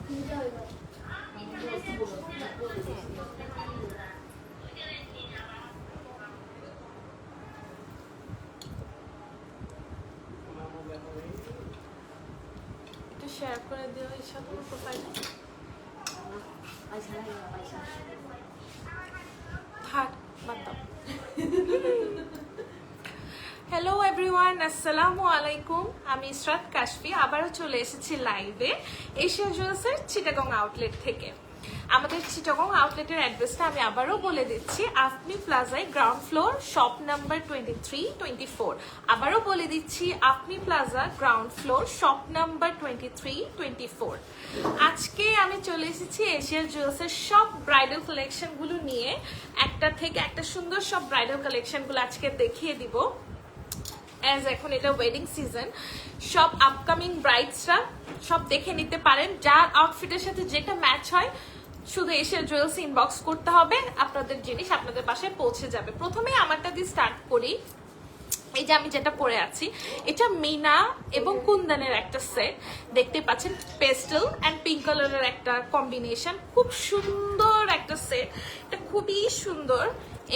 একটু শেয়ার করে দিও এই সাথে প্রোফাইলে। থাক বাদ দাও। হ্যালো এভরিওয়ান, আসসালামু আলাইকুম। আমি ইসরাত কাশফি আবারও চলে এসেছি লাইভে এশিয়া জুয়েলার্সের চিটাগং আউটলেট থেকে। আমাদের চিটাগং আউটলেটের অ্যাড্রেসটা আমি আবারও বলে দিচ্ছি, আফনি প্লাজায় গ্রাউন্ড ফ্লোর, শপ নাম্বার 23-24। আবারও বলে দিচ্ছি, Afmi Plaza ground floor, shop number 23-24। আজকে আমি চলে এসেছি এশিয়া জুয়েলার্সের সব ব্রাইডাল কালেকশনগুলো নিয়ে। একটা থেকে একটা সুন্দর সব ব্রাইডাল কালেকশনগুলো আজকে দেখিয়ে দিব। অ্যাজ এখন এটা ওয়েডিং সিজন, সব আপকামিং ব্রাইডসরা সব দেখে নিতে পারেন। যার আউটফিটের সাথে যেটা ম্যাচ হয় শুধু এশিয়া জুয়েলার্স ইনবক্স করতে হবে, আপনাদের জিনিস আপনাদের বাসায় পৌঁছে যাবে। প্রথমে আমারটা দিয়ে স্টার্ট করি। এই যে আমি যেটা পরে আছি, এটা মিনা এবং কুন্দনের একটা সেট দেখতে পাচ্ছেন, পেস্টেল অ্যান্ড পিঙ্ক কালারের একটা কম্বিনেশন, খুব সুন্দর একটা সেট। এটা খুবই সুন্দর।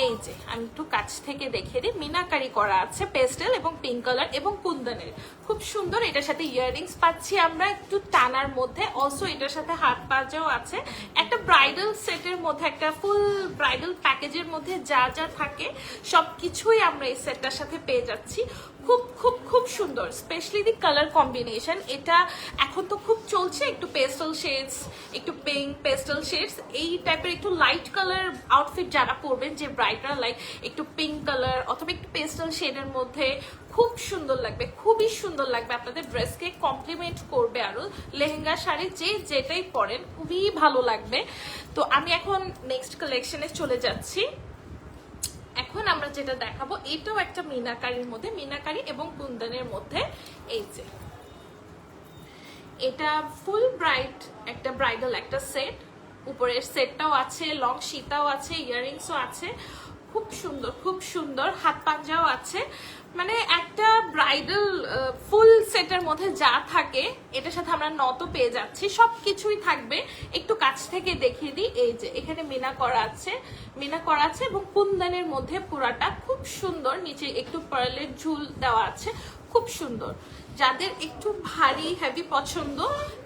এই যে আমি একটু কাছ থেকে দেখে দিই, মিনাকারি করা আছে পেস্টেল এবং পিঙ্ক কালার এবং কুন্দনের, খুব সুন্দর। এটার সাথে ইয়াররিংস পাচ্ছি আমরা একটু টানার মধ্যে, অলসো এটার সাথে হাত পাজাও আছে। একটা ব্রাইডাল সেটের মধ্যে, একটা ফুল ব্রাইডাল প্যাকেজের মধ্যে যা যা থাকে সব কিছুই আমরা এই সেটটার সাথে পেয়ে যাচ্ছি। খুব খুব খুব সুন্দর, স্পেশালি দি কালার কম্বিনেশন। এটা এখন তো খুব চলছে, একটু পেস্টেল শেডস, একটু পিঙ্ক পেস্টেল শেডস, এই টাইপের একটু লাইট কালার আউটফিট যারা পরবেন, যে ব্রাইডরা লাইক একটু পিঙ্ক কালার অথবা একটু পেস্টেল শেডের মধ্যে, খুব সুন্দর লাগবে, খুবই সুন্দর লাগবে। আপনাদের ড্রেসকে কমপ্লিমেন্ট করবে আরো। লেহেঙ্গা শাড়ি যে যেটাই পরেন খুবই ভালো লাগবে। তো আমি এখন নেক্সট কালেকশনে চলে যাচ্ছি। এখন আমরা যেটা দেখাবো, এটাও একটা মিনাকারির মধ্যে, মিনাকারি এবং কুন্দনের মধ্যে। এই যে এটা ফুল ব্রাইট একটা ব্রাইডাল একটা সেট, উপরের সেটটাও আছে, লং সীতাও আছে, ইয়াররিংসও আছে, খুব সুন্দর খুব সুন্দর। হাত পাঞ্জাও আছে, মানে একটা ব্রাইডাল ফুল সেটের মধ্যে যা থাকে এটার সাথে আমরা নতও পেয়ে যাচ্ছি, সবকিছুই থাকবে। একটু কাছ থেকে দেখিয়ে দিই। এই যে এখানে মিনা করা আছে, মিনা করা আছে এবং কুন্দনের মধ্যে পুরাটা খুব সুন্দর। নিচে একটু পার্লের ঝুল দেওয়া আছে, খুব সুন্দর। যাদের একটু ভারী হেভি পছন্দ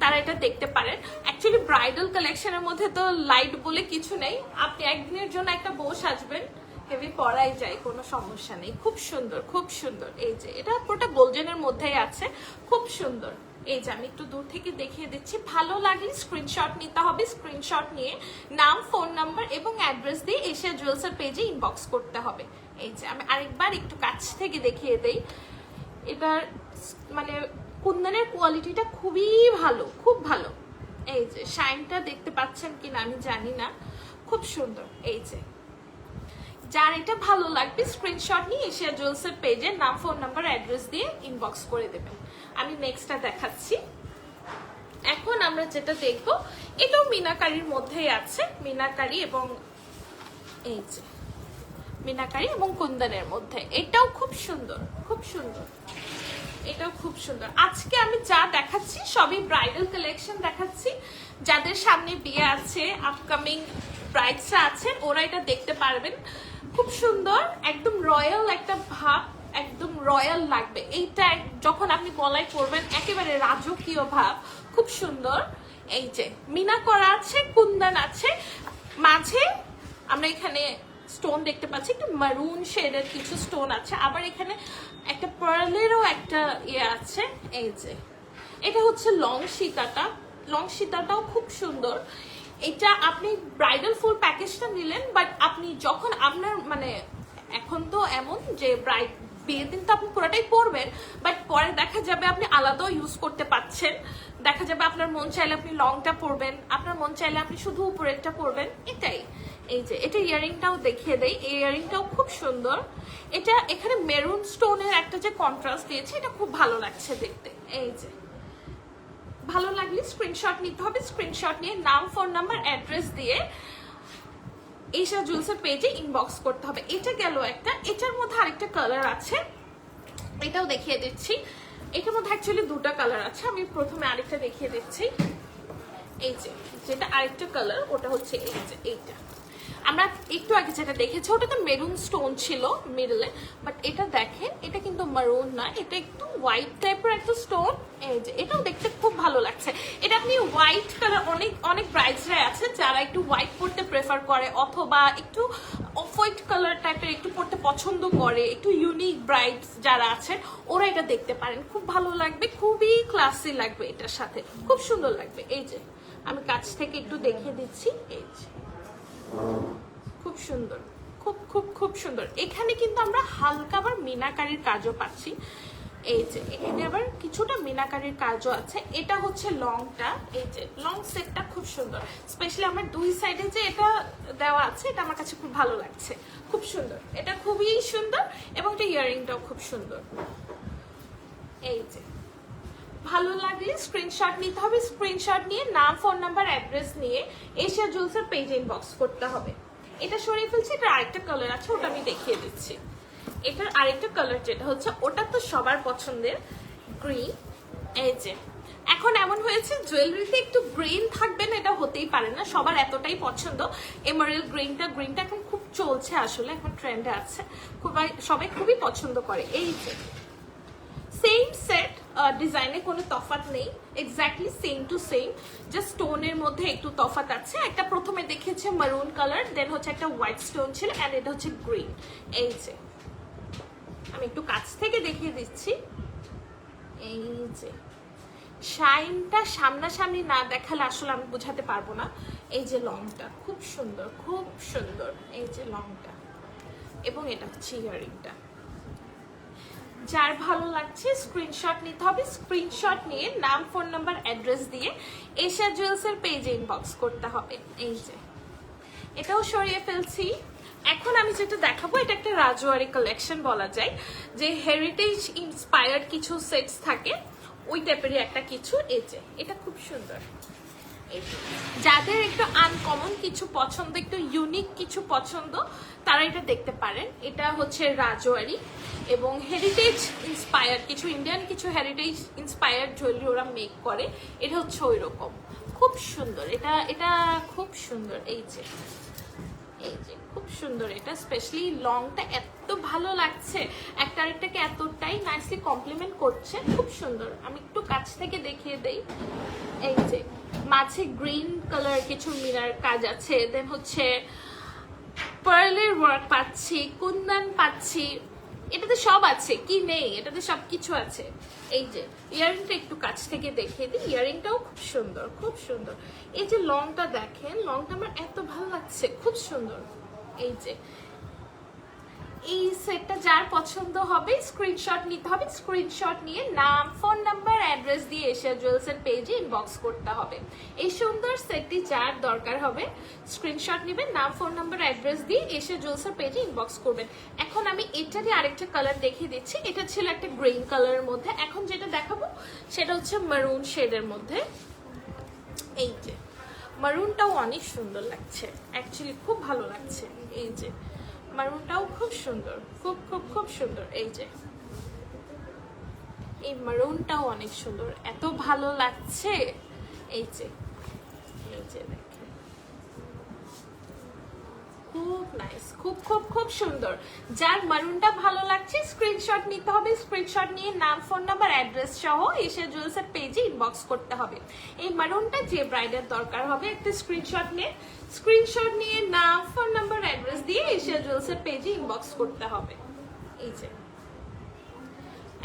তারা এটা দেখতে পারেন। অ্যাকচুয়ালি ব্রাইডাল কালেকশনের মধ্যে তো লাইট বলে কিছু নেই, আপনি একদিনের জন্য একটা বউ সাজবেন, হেভি পরাই যায়, কোনো সমস্যা নেই। খুব সুন্দর খুব সুন্দর। এই যে এটা পুরোটা গোল্ডেনের মধ্যেই আছে, খুব সুন্দর। এই যে আমি একটু দূর থেকে দেখিয়ে দিচ্ছি, ভালো লাগলে স্ক্রিনশট নিতে হবে। স্ক্রিনশট নিয়ে নাম, ফোন নাম্বার এবং অ্যাড্রেস দিয়ে এশিয়া জুয়েলার্সের পেজে ইনবক্স করতে হবে। এই যে আমি আরেকবার একটু কাছ থেকে দেখিয়ে দেই। এটার মানে কুন্দনের কোয়ালিটিটা খুবই ভালো, খুব ভালো। এই যে শাইনটা দেখতে পাচ্ছেন কিনা আমি জানি না, খুব সুন্দর। এই যে যার এটা ভালো লাগবে স্ক্রিনশট নিয়ে এশিয়া জুয়েলার্সের পেজে নাম, ফোন নাম্বার, অ্যাড্রেস দিয়ে ইনবক্স করে দেবেন। আমি নেক্সটটা দেখাচ্ছি। এখন আমরা যেটা দেখবো, এটাও মিনাকারির মধ্যেই আছে, মিনাকারি এবং এই যে মিনাকারি এবং কুন্দনের মধ্যে। এটাও খুব সুন্দর, খুব সুন্দর, এটাও খুব সুন্দর। আজকে আমি যা দেখাচ্ছি সবই ব্রাইডাল কালেকশন দেখাচ্ছি। যাদের সামনে বিয়ে আছে, আপকামিং ব্রাইডসরা আছেন, ওরা এটা দেখতে পারবেন। খুব সুন্দর, একদম রয়্যাল একটা ভাব, একদম রয়্যাল লাগবে এইটা যখন আপনি গলায় পরবেন, একেবারে রাজকীয় ভাব, খুব সুন্দর। এই যে মিনা করা আছে, কুন্দন আছে, মাঝে আমরা এখানে স্টোন দেখতে পাচ্ছি, একটু মারুন শেডের কিছু স্টোন আছে, আবার এখানে একটা পার্লেরও একটা ইয়ে আছে। এই যে এটা হচ্ছে লং সীতাটা, লং সীতাটাও খুব সুন্দর। এটা আপনি ব্রাইডাল ফুল প্যাকেজটা নিলেন, বাট আপনি যখন আপনার মানে এখন তো এমন যে ব্রাইড বিয়ের দিন তো আপনি পুরোটাই পরবেন, বাট পরে দেখা যাবে আপনি আলাদাও ইউজ করতে পারছেন। দেখা যাবে আপনার মন চাইলে আপনি লংটা পরবেন, আপনার মন চাইলে আপনি শুধু উপরেরটা পরবেন, এটাই। এই যে এটা ইয়ারিংটাও দেখিয়ে দেয়, এই ইয়ারিংটাও খুব সুন্দর। এটা এখানে মেরুন স্টোনের একটা যে কন্ট্রাস্ট দিয়েছে, এটা খুব ভালো লাগছে দেখতে। এই যে ভালো লাগলে স্ক্রিনশট নিতে হবে। স্ক্রিনশট নিয়ে নাম, ফোন নাম্বার, অ্যাড্রেস দিয়ে এশিয়া জুয়েলার্সের পেজে ইনবক্স করতে হবে। এটা গেল একটা। এটার মধ্যে আরেকটা কালার আছে, এটাও দেখিয়ে দিচ্ছি। এটার মধ্যে অ্যাকচুয়ালি দুটো কালার আছে, আমি প্রথমে আরেকটা দেখিয়ে দিচ্ছি। এই যে যেটা আরেকটা কালার, ওটা হচ্ছে এই যে এইটা। আমরা একটু আগে যেটা দেখেছি ওটাতে মেরুন স্টোন ছিল মিডলে, বাট এটা দেখেন এটা কিন্তু মারুন না, এটা একটু হোয়াইট টাইপের একটা স্টোন। এই যে এটাও দেখতে খুব ভালো লাগছে। এটা আপনি হোয়াইট কালার, অনেক অনেক ব্রাইডসরা আছে যারা একটু হোয়াইট পরতে প্রেফার করে, অথবা একটু অফ হোয়াইট কালার টাইপের একটু পরতে পছন্দ করে, একটু ইউনিক ব্রাইডস যারা আছেন ওরা এটা দেখতে পারেন, খুব ভালো লাগবে, খুবই ক্লাসি লাগবে এটার সাথে, খুব সুন্দর লাগবে। এই যে আমি কাছ থেকে একটু দেখিয়ে দিচ্ছি, এই যে খুব সুন্দর, খুব খুব খুব সুন্দর। এখানে কিন্তু আমরা হালকা আবার মিনাকারির কাজও পাচ্ছি। এই যে এখানে আবার কিছুটা মিনাকারির কাজও আছে। এটা হচ্ছে লংটা, এই যে লং সেটটা খুব সুন্দর, স্পেশালি আমার দুই সাইডে যে এটা দেওয়া আছে এটা আমার কাছে খুব ভালো লাগছে, খুব সুন্দর, এটা খুবই সুন্দর। এবং এটা ইয়াররিংটাও খুব সুন্দর। এই যে ভালো লাগলে স্ক্রিনশট নিতে হবে, স্ক্রিনশট নিয়ে নাম, ফোন নাম্বার, অ্যাড্রেস নিয়ে এশিয়া জুয়েলসের পেজে ইনবক্স করতে হবে। এটা সরিয়ে ফেলছি, এটা আরেকটা কালার আছে, ওটা আমি দেখিয়ে দিচ্ছি। এটার আরেকটা কালার যেটা হচ্ছে ওটা তো সবার পছন্দের গ্রিন। এই যে এখন এমন হয়েছে জুয়েলারিতে একটু গ্রিন থাকবে না, এটা হতেই পারে না, সবার এতটাই পছন্দ এমারেল্ড গ্রিনটা। গ্রিনটা এখন খুব চলছে, আসলে এখন ট্রেন্ডে আছে, সবাই খুবই পছন্দ করে। এই যে সেম সেট, ডিজাইনে কোনো তফাৎ নেই, exactly same to same, just স্টোনের মধ্যে একটু তফাৎ আছে। একটা প্রথমে দেখেছে মারুন কালার, দেন হচ্ছে একটা হোয়াইট স্টোন ছিল, অ্যান্ড এটা হচ্ছে গ্রিন। এই যে আমি একটু কাছ থেকে দেখিয়ে দিচ্ছি, এই যে শাইনটা সামনাসামনি না দেখালে আসলে আমি বোঝাতে পারবো না। এই যে লংটা খুব সুন্দর, খুব সুন্দর, এই যে লংটা, এবং এটা হচ্ছে ইয়াররিংটা। যার ভালো লাগছে স্ক্রিনশট নিতে হবে, স্ক্রিনশট নিয়ে নাম, ফোন নাম্বার, অ্যাড্রেস দিয়ে এশিয়া জুয়েলসের পেজে ইনবক্স করতে হবে। এই যে এটাও সরিয়ে ফেলছি। এখন আমি যেটা দেখাবো এটা একটা রাজওয়ারি কালেকশন বলা যায়, যে হেরিটেজ ইন্সপায়ার্ড কিছু সেটস থাকে ওই টাইপেরই একটা কিছু। এই যে এটা খুব সুন্দর, যাদের একটু আনকমন কিছু পছন্দ, একটু ইউনিক কিছু পছন্দ, তারা এটা দেখতে পারেন। এটা হচ্ছে রাজওয়ারি এবং হেরিটেজ ইন্সপায়ার্ড কিছু, ইন্ডিয়ান কিছু হেরিটেজ ইন্সপায়ার্ড জুয়েলারি ওরা মেক করে, এটা হচ্ছে ওই রকম, খুব সুন্দর। এটা খুব সুন্দর। এই যে খুব সুন্দর, এটা স্পেশালি লংটা এত ভালো লাগছে, একটা আরেকটাকে এতটাই নাইসলি কমপ্লিমেন্ট করছে, খুব সুন্দর। আমি একটু কাছ থেকে দেখিয়ে দেই। এই যে মাঝে গ্রিন কালার কিছু মিনার কাজ আছে, দেন হচ্ছে পার্লের ওয়ার্ক পাচ্ছি, কুন্দন পাচ্ছি, এটাতে সব আছে, কি নেই, এটাতে সবকিছু আছে। এই যে ইয়ারিংটা একটু কাছ থেকে দেখিয়ে দিই, ইয়ারিংটাও খুব সুন্দর, খুব সুন্দর। এই যে লংটা দেখেন, লংটা আমার এত ভালো লাগছে, খুব সুন্দর। এই যে এই সেটটা যার পছন্দ হবে স্ক্রিনশট নিতে হবে, স্ক্রিনশট নিয়ে নাম, ফোন নাম্বার, অ্যাড্রেস দিয়ে এশিয়া জুয়েলসের পেজে ইনবক্স করতে হবে। এই সুন্দর সেটটি যার দরকার হবে স্ক্রিনশট নেবেন, নাম, ফোন নাম্বার, অ্যাড্রেস দিয়ে এশিয়া জুয়েলসের পেজে ইনবক্স করবেন। এখন আমি এটারই আরেকটা কালার দেখিয়ে দিচ্ছি। এটা ছিল একটা গ্রিন কালারের মধ্যে, এখন যেটা দেখাবো সেটা হচ্ছে মারুন শেডের মধ্যে। এই যে মারুনটাও অনেক সুন্দর লাগছে, অ্যাকচুয়ালি খুব ভালো লাগছে। এই যে মারুনটাও খুব সুন্দর, খুব খুব খুব সুন্দর। এই যে এই মারুনটাও অনেক সুন্দর, এত ভালো লাগছে। এই যে দেখেন, খুব নাইস, খুব খুব খুব সুন্দর। যার মারুনটা ভালো লাগছে স্ক্রিনশট নিতে হবে, স্ক্রিনশট নিয়ে নাম, ফোন নাম্বার, অ্যাড্রেস সহ এশিয়া জুয়েলসের পেজে ইনবক্স করতে হবে। এই মারুনটা যে ব্রাইডের দরকার হবে একটা স্ক্রিনশট নিয়ে নাম, ফোন নাম্বার, অ্যাড্রেস দিয়ে এশিয়া জুয়েলসের পেজে ইনবক্স করতে হবে। এই যে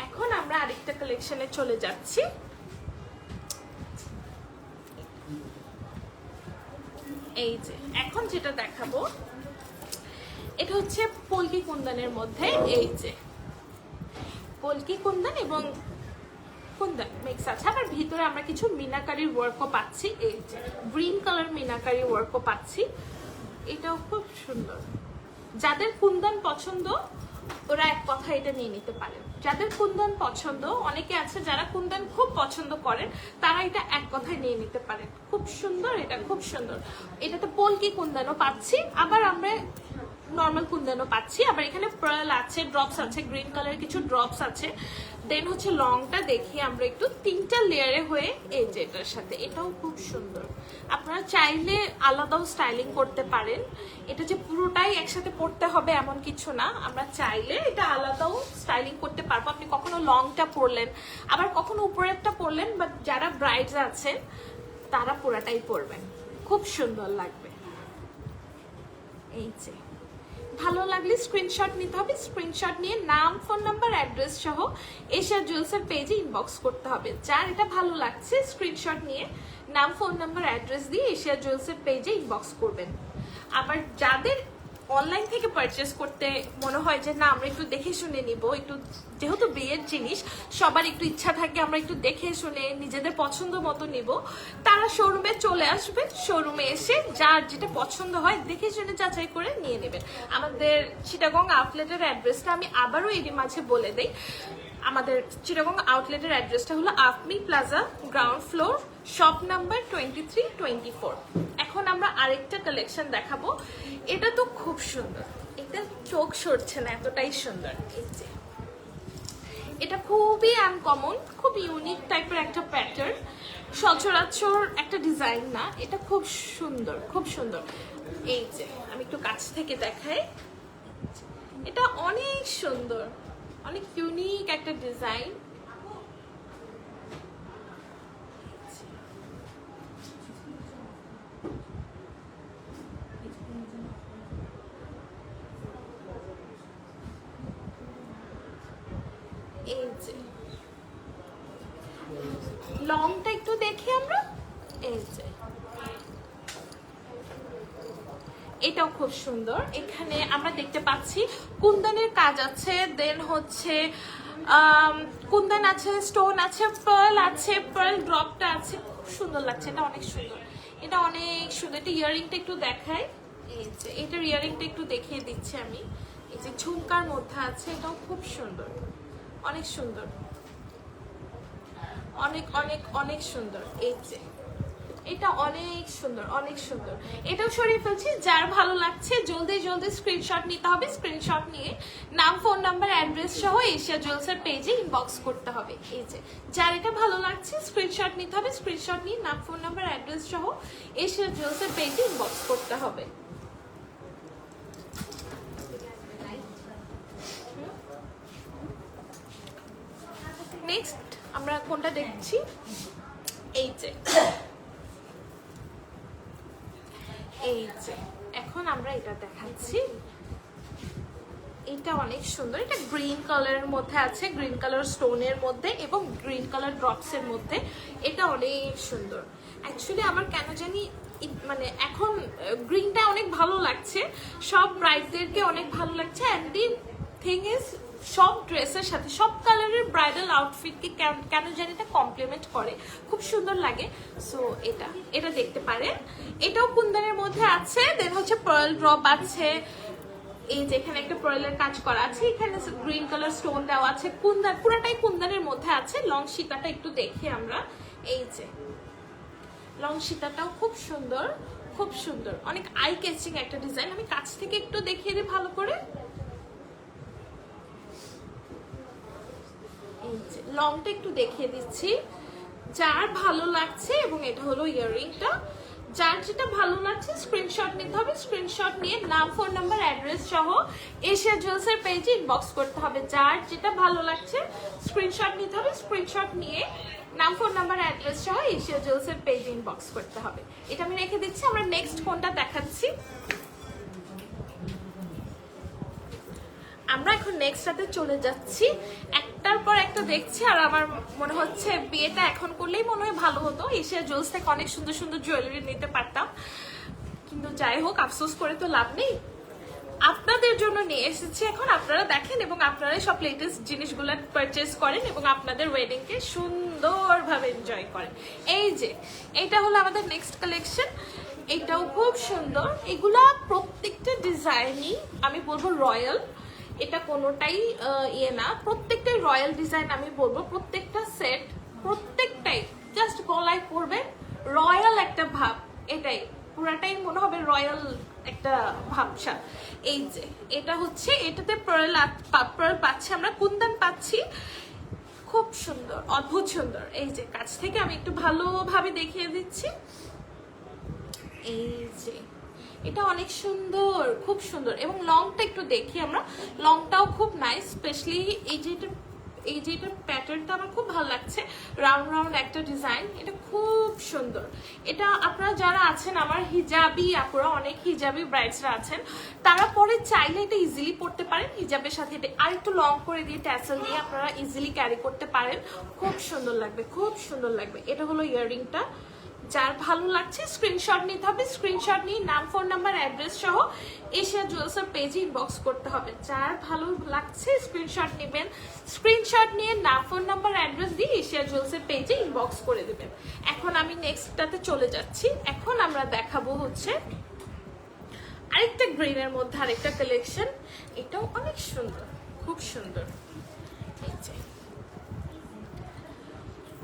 এখন আমরা আরেকটা কালেকশনে চলে যাচ্ছি। এই যে এখন যেটা দেখাবো এটা হচ্ছে পলকি কুন্দনের মধ্যে। এই যে পলকি কুন্দন এবং কুন্দন মিক্স আছে, আবার ভিতরে আমরা কিছু মিনাকারির ওয়ার্কও পাচ্ছি। এই যে গ্রিন কালার মিনাকারি ওয়ার্কও পাচ্ছি, এটাও খুব সুন্দর। যাদের কুন্দন পছন্দ ওরা এক কথা এটা নিয়ে নিতে পারেন। যাদের কুন্দন পছন্দ, অনেকে আছে যারা কুন্দন খুব পছন্দ করেন, তারা এটা এক কথায় নিয়ে নিতে পারেন। খুব সুন্দর, এটা খুব সুন্দর। এটাতে পলকি কুন্দনও পাচ্ছি, আবার আমরা নর্মাল কুন্দনও পাচ্ছি, আবার এখানে পার্ল আছে, ড্রপস আছে, গ্রিন কালার কিছু ড্রপস আছে, দেন হচ্ছে লংটা দেখি আমরা একটু 3টা লেয়ারে হয়ে এই যে এটার সাথে, এটাও খুব সুন্দর। আপনারা চাইলে আলাদাও স্টাইলিং করতে পারেন, এটা যে পুরোটাই একসাথে পরতে হবে এমন কিছু না, আমরা চাইলে এটা আলাদাও স্টাইলিং করতে পারবো। আপনি কখনো লংটা পরলেন, আবার কখনো উপরেরটা পরলেন, বাট যারা ব্রাইডস আছেন তারা পুরাটাই পরবেন, খুব সুন্দর লাগবে। এই যে ভালো লাগলে স্ক্রিনশট নিতে হবে, স্ক্রিনশট নিয়ে নাম, ফোন নাম্বার, অ্যাড্রেস সহ এশিয়া জুয়েলসের পেজে ইনবক্স করতে হবে। যার এটা ভালো লাগছে স্ক্রিনশট নিয়ে নাম, ফোন নাম্বার, অ্যাড্রেস দিয়ে এশিয়া জুয়েলসের পেজে ইনবক্স করবেন। আবার যাদের অনলাইন থেকে পারচেস করতে মনে হয় যে না আমরা একটু দেখে শুনে নিব, একটু যেহেতু বিয়ের জিনিস সবার একটু ইচ্ছা থাকে আমরা একটু দেখে শুনে নিজেদের পছন্দ মতো নিব, তারা শোরুমে চলে আসবেন, শোরুমে এসে যার যেটা পছন্দ হয় দেখে শুনে যাচাই করে নিয়ে নেবেন। আমাদের চিটাগং আউটলেটের অ্যাড্রেসটা আমি আবারও এরই মাঝে বলে দিই। আমাদের চিটাগং আউটলেটের অ্যাড্রেসটা হলো Afmi Plaza, ground floor, shop number 2324। এখন আমরা আরেকটা কালেকশন দেখাবো, এটা তো খুব সুন্দর, এটা চোখ সরছে না, এতটাই সুন্দর। এই যে এটা খুবই আনকমন, খুব ইউনিক টাইপের একটা প্যাটার্ন, সচরাচর একটা ডিজাইন না, এটা খুব সুন্দর, খুব সুন্দর। এই যে আমি একটু কাছ থেকে দেখাই, এটা অনেক সুন্দর, অনেক ইউনিক একটা ডিজাইন। এই যে লংটা একটু দেখি আমরা, এই যে এটাও খুব সুন্দর। এখানে আমরা দেখতে পাচ্ছি কুন্দনের কাজ আছে, দেন হচ্ছে কুন্দন আছে, স্টোন আছে, পার্ল আছে, পার্ল ড্রপটা আছে, খুব সুন্দর লাগছে, এটা অনেক সুন্দর, এটা অনেক সুন্দর। এটা ইয়াররিংটা একটু দেখাই, এই যে এটার ইয়াররিংটা একটু দেখিয়ে দিচ্ছি আমি, এই যে ঝুমকার মধ্যে আছে, এটাও খুব সুন্দর, অনেক সুন্দর, অনেক অনেক অনেক সুন্দর। এই যে এটা অনেক সুন্দর, অনেক সুন্দর। এটাও সরিয়ে ফেলছি, যার ভালো লাগছে জলদি জলদি স্ক্রিনশট নিতে হবে, স্ক্রিনশট নিয়ে নাম, ফোন নাম্বার, অ্যাড্রেস সহ এশিয়া জুয়েলসের পেজে ইনবক্স করতে হবে। এই যে যার এটা ভালো লাগছে স্ক্রিনশট নিতে হবে, স্ক্রিনশট নিয়ে নাম, ফোন নাম্বার, অ্যাড্রেস সহ এশিয়া জুয়েলসের পেজে ইনবক্স করতে হবে। নেক্সট আমরা কোনটা দেখছি, এই যে এই যে এখন আমরা এটা দেখাচ্ছি, এটা অনেক সুন্দর, এটা গ্রিন কালারের মধ্যে আছে, গ্রিন কালার স্টোনের মধ্যে এবং গ্রিন কালার ড্রপস এর মধ্যে, এটা অনেক সুন্দর। অ্যাকচুয়ালি আমার কেন জানি মানে এখন গ্রিনটা অনেক ভালো লাগছে, সব ব্রাইডদেরকে অনেক ভালো লাগছে, অ্যান্ড দি থিং ইজ সব ড্রেসের সাথে সব কালারের ব্রাইডাল আউটফিটকে কেন জানি এটা কমপ্লিমেন্ট করে, খুব সুন্দর লাগে। সো এটা দেখতে পারেন, এটাও কুন্দনের মধ্যে আছে, দেন হচ্ছে পার্ল ড্রপ আছে, এই যে এখানে একটা পার্লের কাজ করা আছে, এখানে গ্রিন কালার স্টোন দেওয়া আছে, কুন্দন পুরাটাই কুন্দনের মধ্যে আছে। লং সীতাটা একটু দেখি আমরা, এই যে লং সীতাটাও খুব সুন্দর, খুব সুন্দর, অনেক আই ক্যাচিং একটা ডিজাইন। আমি কাছ থেকে একটু দেখিয়ে দিই ভালো করে, লংটা একটু দেখিয়ে দিচ্ছি, যার ভালো লাগছে, এবং এটা হলো ইয়াররিংটা, যার যেটা ভালো লাগছে স্ক্রিনশট নিতে হবে, স্ক্রিনশট নিয়ে নাম, ফোন নাম্বার, অ্যাড্রেস সহ এশিয়া জুয়েলসের পেজে ইনবক্স করতে হবে। যার যেটা ভালো লাগছে স্ক্রিনশট নিতে হবে, স্ক্রিনশট নিয়ে নাম, ফোন নাম্বার, অ্যাড্রেস সহ এশিয়া জুয়েলসের পেজে ইনবক্স করতে হবে। এটা আমি রেখে দিচ্ছি, আমরা নেক্সট কোনটা দেখাচ্ছি। আমরা এখন নেক্সটটাতে চলে যাচ্ছি, একটার পর একটা দেখছি, আর আমার মনে হচ্ছে বিয়েটা এখন করলেই মনে হয় ভালো হতো, এশিয়া জুয়েলস থেকে অনেক সুন্দর সুন্দর জুয়েলারি নিতে পারতাম, কিন্তু যাই হোক আফসোস করে তো লাভ নেই, আপনাদের জন্য নিয়ে এসেছি এখন, আপনারা দেখেন এবং আপনারাই সব লেটেস্ট জিনিসগুলো পারচেস করেন এবং আপনাদের ওয়েডিংকে সুন্দরভাবে এনজয় করেন। এই যে এটা হলো আমাদের নেক্সট কালেকশন, এটাও খুব সুন্দর, এগুলা প্রত্যেকটা ডিজাইনই আমি বলবো রয়্যাল, এটা কোনোটাই ইয়ে না, প্রত্যেকটাই রয়্যাল ডিজাইন আমি বলবো, প্রত্যেকটা সেট প্রত্যেকটাই জাস্ট গলায় পরবেন রয়্যাল একটা ভাব, এটাই পুরাটাই মনে হবে রয়্যাল একটা ভাবসা। এই যে এটা হচ্ছে, এটাতে পার্ল পাচ্ছি আমরা, কুন্দন পাচ্ছি, খুব সুন্দর, অদ্ভুত সুন্দর। এই যে কাছ থেকে আমি একটু ভালোভাবে দেখিয়ে দিচ্ছি। এই যে এটা অনেক সুন্দর, খুব সুন্দর। এবং লংটা একটু দেখি আমরা, লংটাও খুব নাইস। স্পেশালি এই যে এটার প্যাটার্নটা আমার খুব ভালো লাগছে, রাউন্ড রাউন্ড একটা ডিজাইন, এটা খুব সুন্দর। এটা আপনারা যারা আছেন আমার হিজাবি আপুরা, অনেক হিজাবি ব্রাইডসরা আছেন, তারা পরে চাইলে এটা ইজিলি পরতে পারেন। হিজাবের সাথে এটা আর একটু লং করে দিয়ে ট্যাসেল দিয়ে আপনারা ইজিলি ক্যারি করতে পারেন। খুব সুন্দর লাগবে, খুব সুন্দর লাগবে। এটা হলো ইয়াররিংটা। যার ভালো লাগছে স্ক্রিনশট নিতে হবে, স্ক্রিনশট নিয়ে নাম, ফোন নাম্বার, অ্যাড্রেস সহ এশিয়া জুয়েলসের পেজে ইনবক্স করতে হবে। যার ভালো লাগছে স্ক্রিনশট নেবেন, স্ক্রিনশট নিয়ে নাম, ফোন নাম্বার, অ্যাড্রেস দিয়ে এশিয়া জুয়েলসের পেজে ইনবক্স করে দেবেন। এখন আমি নেক্সটটাতে চলে যাচ্ছি। এখন আমরা দেখাবো হচ্ছে আরেকটা গ্রিনের মধ্যে আরেকটা কালেকশন। এটাও অনেক সুন্দর, খুব সুন্দর। এই যে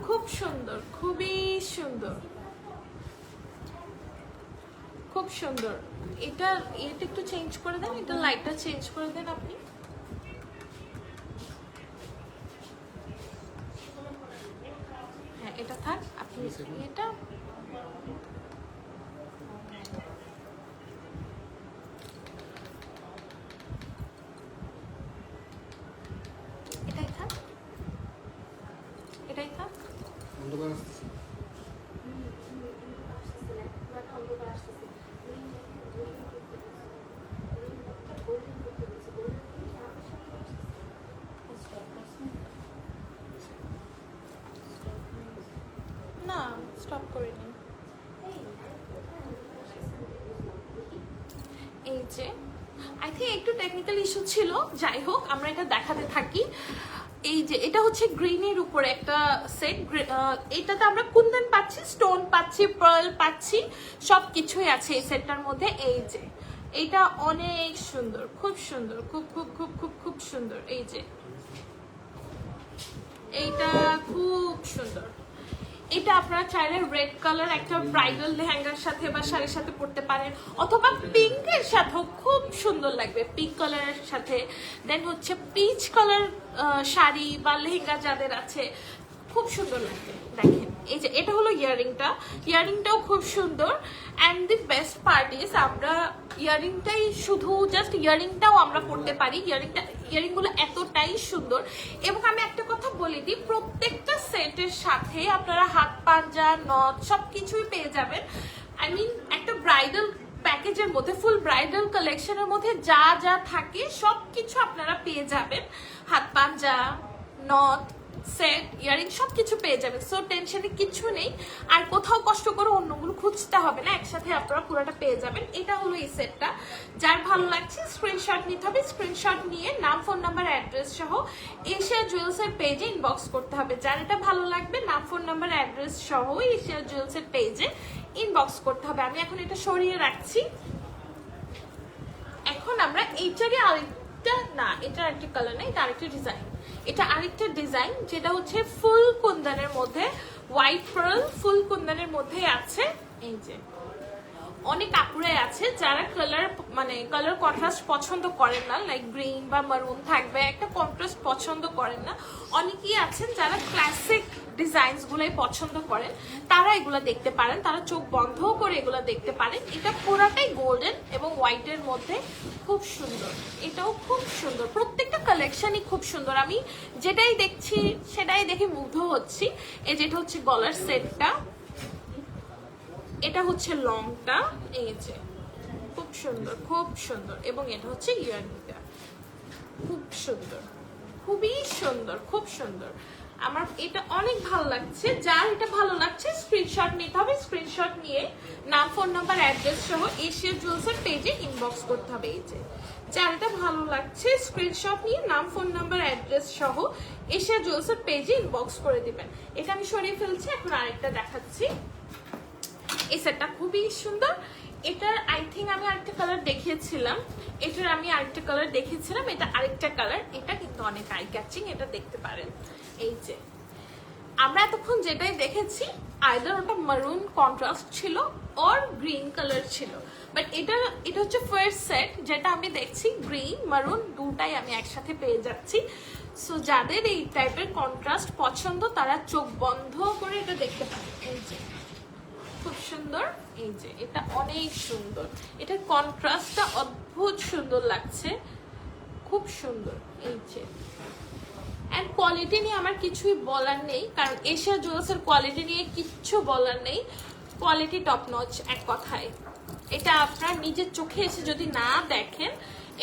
খুব সুন্দর, খুবই সুন্দর, খুব সুন্দর। এটা একটু চেঞ্জ করে দেন, এটা লাইটটা চেঞ্জ করে দেন আপনি। হ্যাঁ এটা থাক, আপনি এটা এটাই থাক, এটাই থাক। না স্টপ করিনি। এই যে আই থিঙ্ক একটু টেকনিক্যাল ইস্যু ছিল, যাই হোক আমরা এটা দেখাতে থাকি। এই যে এটা হচ্ছে গ্রিনের উপরে একটা সেট। এটাতে আমরা কুন্দন পাচ্ছি, স্টোন পাচ্ছি, পার্ল পাচ্ছি, সবকিছুই আছে এই সেটটার মধ্যে। এই যে এটা অনেক সুন্দর, খুব সুন্দর, খুব খুব খুব খুব খুব সুন্দর। এই যে এইটা খুব সুন্দর। এটা আপনারা চাইলে রেড কালার একটা ব্রাইডাল লেহেঙ্গার সাথে বা শাড়ির সাথে পরতে পারেন, অথবা পিঙ্কের সাথেও খুব সুন্দর লাগবে, পিঙ্ক কালারের সাথে। দেন হচ্ছে পিচ কালার শাড়ি বা লেহেঙ্গা যাদের আছে, খুব সুন্দর লাগবে। দেখেন এই যে এটা হলো ইয়াররিংটা, ইয়াররিংটাও খুব সুন্দর। And the best part is আমরা ইয়াররিংটাই শুধু জাস্ট ইয়াররিংটাও আমরা পরতে পারি। ইয়াররিংগুলো এতটাই সুন্দর। এবং আমি একটা কথা বলে দিই, প্রত্যেকটা সেটের সাথে আপনারা হাত পাঞ্জা, নথ সবকিছুই পেয়ে যাবেন। আই মিন একটা ব্রাইডাল প্যাকেজের মধ্যে, ফুল ব্রাইডাল কালেকশনের মধ্যে যা যা থাকে সবকিছু আপনারা পেয়ে যাবেন। হাত পাঞ্জা, নথ, সেট, ইয়ারিং সবকিছু পেয়ে যাবেন। সো টেনশনে কিছু নেই, আর কোথাও কষ্ট করে অন্যগুলো খুঁজতে হবে না, একসাথে আপনারা পুরোটা পেয়ে যাবেন। এটা হলো এই সেটটা। যার ভালো লাগছে স্ক্রিনশট নিতে হবে, স্ক্রিনশট নিয়ে নাম, ফোন নাম্বার, অ্যাড্রেস সহ এশিয়া জুয়েলসের পেজে ইনবক্স করতে হবে। যার এটা ভালো লাগবে নাম, ফোন নাম্বার, অ্যাড্রেস সহ এশিয়া জুয়েলসের পেজে ইনবক্স করতে হবে। আমি এখন এটা সরিয়ে রাখছি। এখন আমরা এইটারই আরেকটা, না এটা আরেকটা কালার না, এটা আরেকটা ডিজাইন। এটা আরেকটা ডিজাইন যেটা হচ্ছে ফুল কুন্দনের মধ্যে, হোয়াইট পার্ল ফুল কুন্দনের মধ্যে আছে। এই যে অনেক আপুরাই আছে যারা কালার কন্ট্রাস্ট পছন্দ করেন না, লাইক গ্রিন বা মারুন থাকবে, একটা কন্ট্রাস্ট পছন্দ করেন না। অনেকেই আছেন যারা ক্লাসিক ডিজাইনস গুলাই পছন্দ করেন, তারা এগুলো দেখতে পারেন, তারা চোখ বন্ধ করে এগুলো দেখতে পারেন। এটা পুরাটাই গোল্ডেন এবং হোয়াইটের মধ্যে, খুব সুন্দর। এটাও খুব সুন্দর, প্রত্যেকটা কালেকশনই খুব সুন্দর। আমি যেটাই দেখছি সেটাই দেখে মুগ্ধ হচ্ছি। এই যেটা হচ্ছে গলার সেটটা, এটা হচ্ছে লংটা, এই যে খুব সুন্দর, খুব সুন্দর। এবং এটা হচ্ছে ইয়াররিংটা, খুব সুন্দর, খুবই সুন্দর, খুব সুন্দর। আমার এটা অনেক ভালো লাগছে। যার এটা ভালো লাগছে স্ক্রিনশট নিতে হবে, স্ক্রিনশট নিয়ে নাম, ফোন নাম্বার, অ্যাড্রেস সহ এশিয়া জুয়েলসের পেজে ইনবক্স করতে হবে। এই যে যার এটা ভালো লাগছে স্ক্রিনশট নিয়ে নাম, ফোন নাম্বার, অ্যাড্রেস সহ এশিয়া জুয়েলসের পেজে ইনবক্স করে দিবেন। এটা আমি সরিয়ে ফেলছি, এখন আরেকটা দেখাচ্ছি। এই সেটটা খুবই সুন্দর। এটার আই থিঙ্ক আমি আরেকটা কালার দেখিয়েছিলাম, এটার আমি আরেকটা কালার দেখিয়েছিলাম, এটা আরেকটা কালার। এটা কিন্তু অনেক আই ক্যাচিং, এটা দেখতে পারেন। এই যে আমরা এতক্ষণ যেটাই দেখেছি আইদার ওটা মারুন কন্ট্রাস্ট ছিল অর গ্রিন কালার ছিল, বাট এটা হচ্ছে ফার্স্ট সেট যেটা আমি দেখছি গ্রিন মারুন দুটাই আমি একসাথে পেয়ে যাচ্ছি। সো যাদের এই টাইপের কন্ট্রাস্ট পছন্দ তারা চোখ বন্ধ করে এটা দেখতে পারে। এই যে খুব সুন্দর, এই যে এটা অনেক সুন্দর, এটার কন্ট্রাস্টটা অদ্ভুত সুন্দর লাগছে, খুব সুন্দর। এই যে এন্ড কোয়ালিটি নিয়ে আমার কিছুই বলার নেই, কারণ এশিয়া জুয়েলার্সের কোয়ালিটি নিয়ে কিচ্ছু বলার নেই, কোয়ালিটি টপ নচ এক কথায়। এটা আপনার নিজের চোখে এসে যদি না দেখেন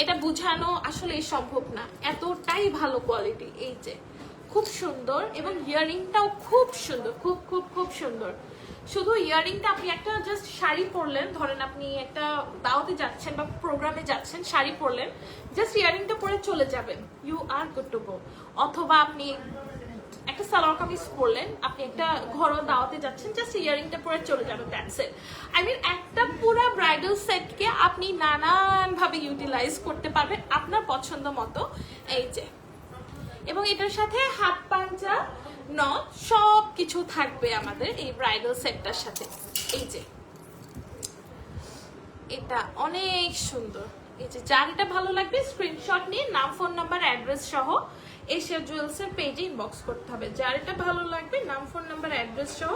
এটা বোঝানো আসলে সম্ভব না, এতটাই ভালো কোয়ালিটি। এই যে খুব সুন্দর, এবং ইয়াররিংটাও খুব সুন্দর, খুব খুব খুব সুন্দর। শুধু ইয়াররিংটা আপনি একটা জাস্ট শাড়ি পরলেন, ধরেন আপনি একটা দাওয়াতে যাচ্ছেন বা প্রোগ্রামে যাচ্ছেন, শাড়ি পরলেন, জাস্ট ইয়াররিংটা পরে চলে যাবেন, you are good to go. অথবা আপনি একটা সালোয়ার কামিজ পরলেন, আপনি একটা ঘরোয়া দাওয়াতে যাচ্ছেন, জাস্ট ইয়াররিংটা পরে চলে যাবেন, দ্যাটস ইট। আই মিন একটা পুরো ব্রাইডাল সেটকে আপনি নানান ভাবে ইউটিলাইজ করতে পারবেন আপনার পছন্দ মতো। এই যে, এবং এটার সাথে হাত পাঞ্জা নথ সব কিছু থাকবে আমাদের এই ব্রাইডাল সেটটার সাথে। এই যে এটা অনেক সুন্দর। এই যে যার এটা ভালো লাগবে স্ক্রিনশট নিয়ে নাম, ফোন নাম্বার, অ্যাড্রেস সহ এশিয়া জুয়েলার্সের পেজে ইনবক্স করতে হবে। যার এটা ভালো লাগবে নাম, ফোন নাম্বার, অ্যাড্রেস সহ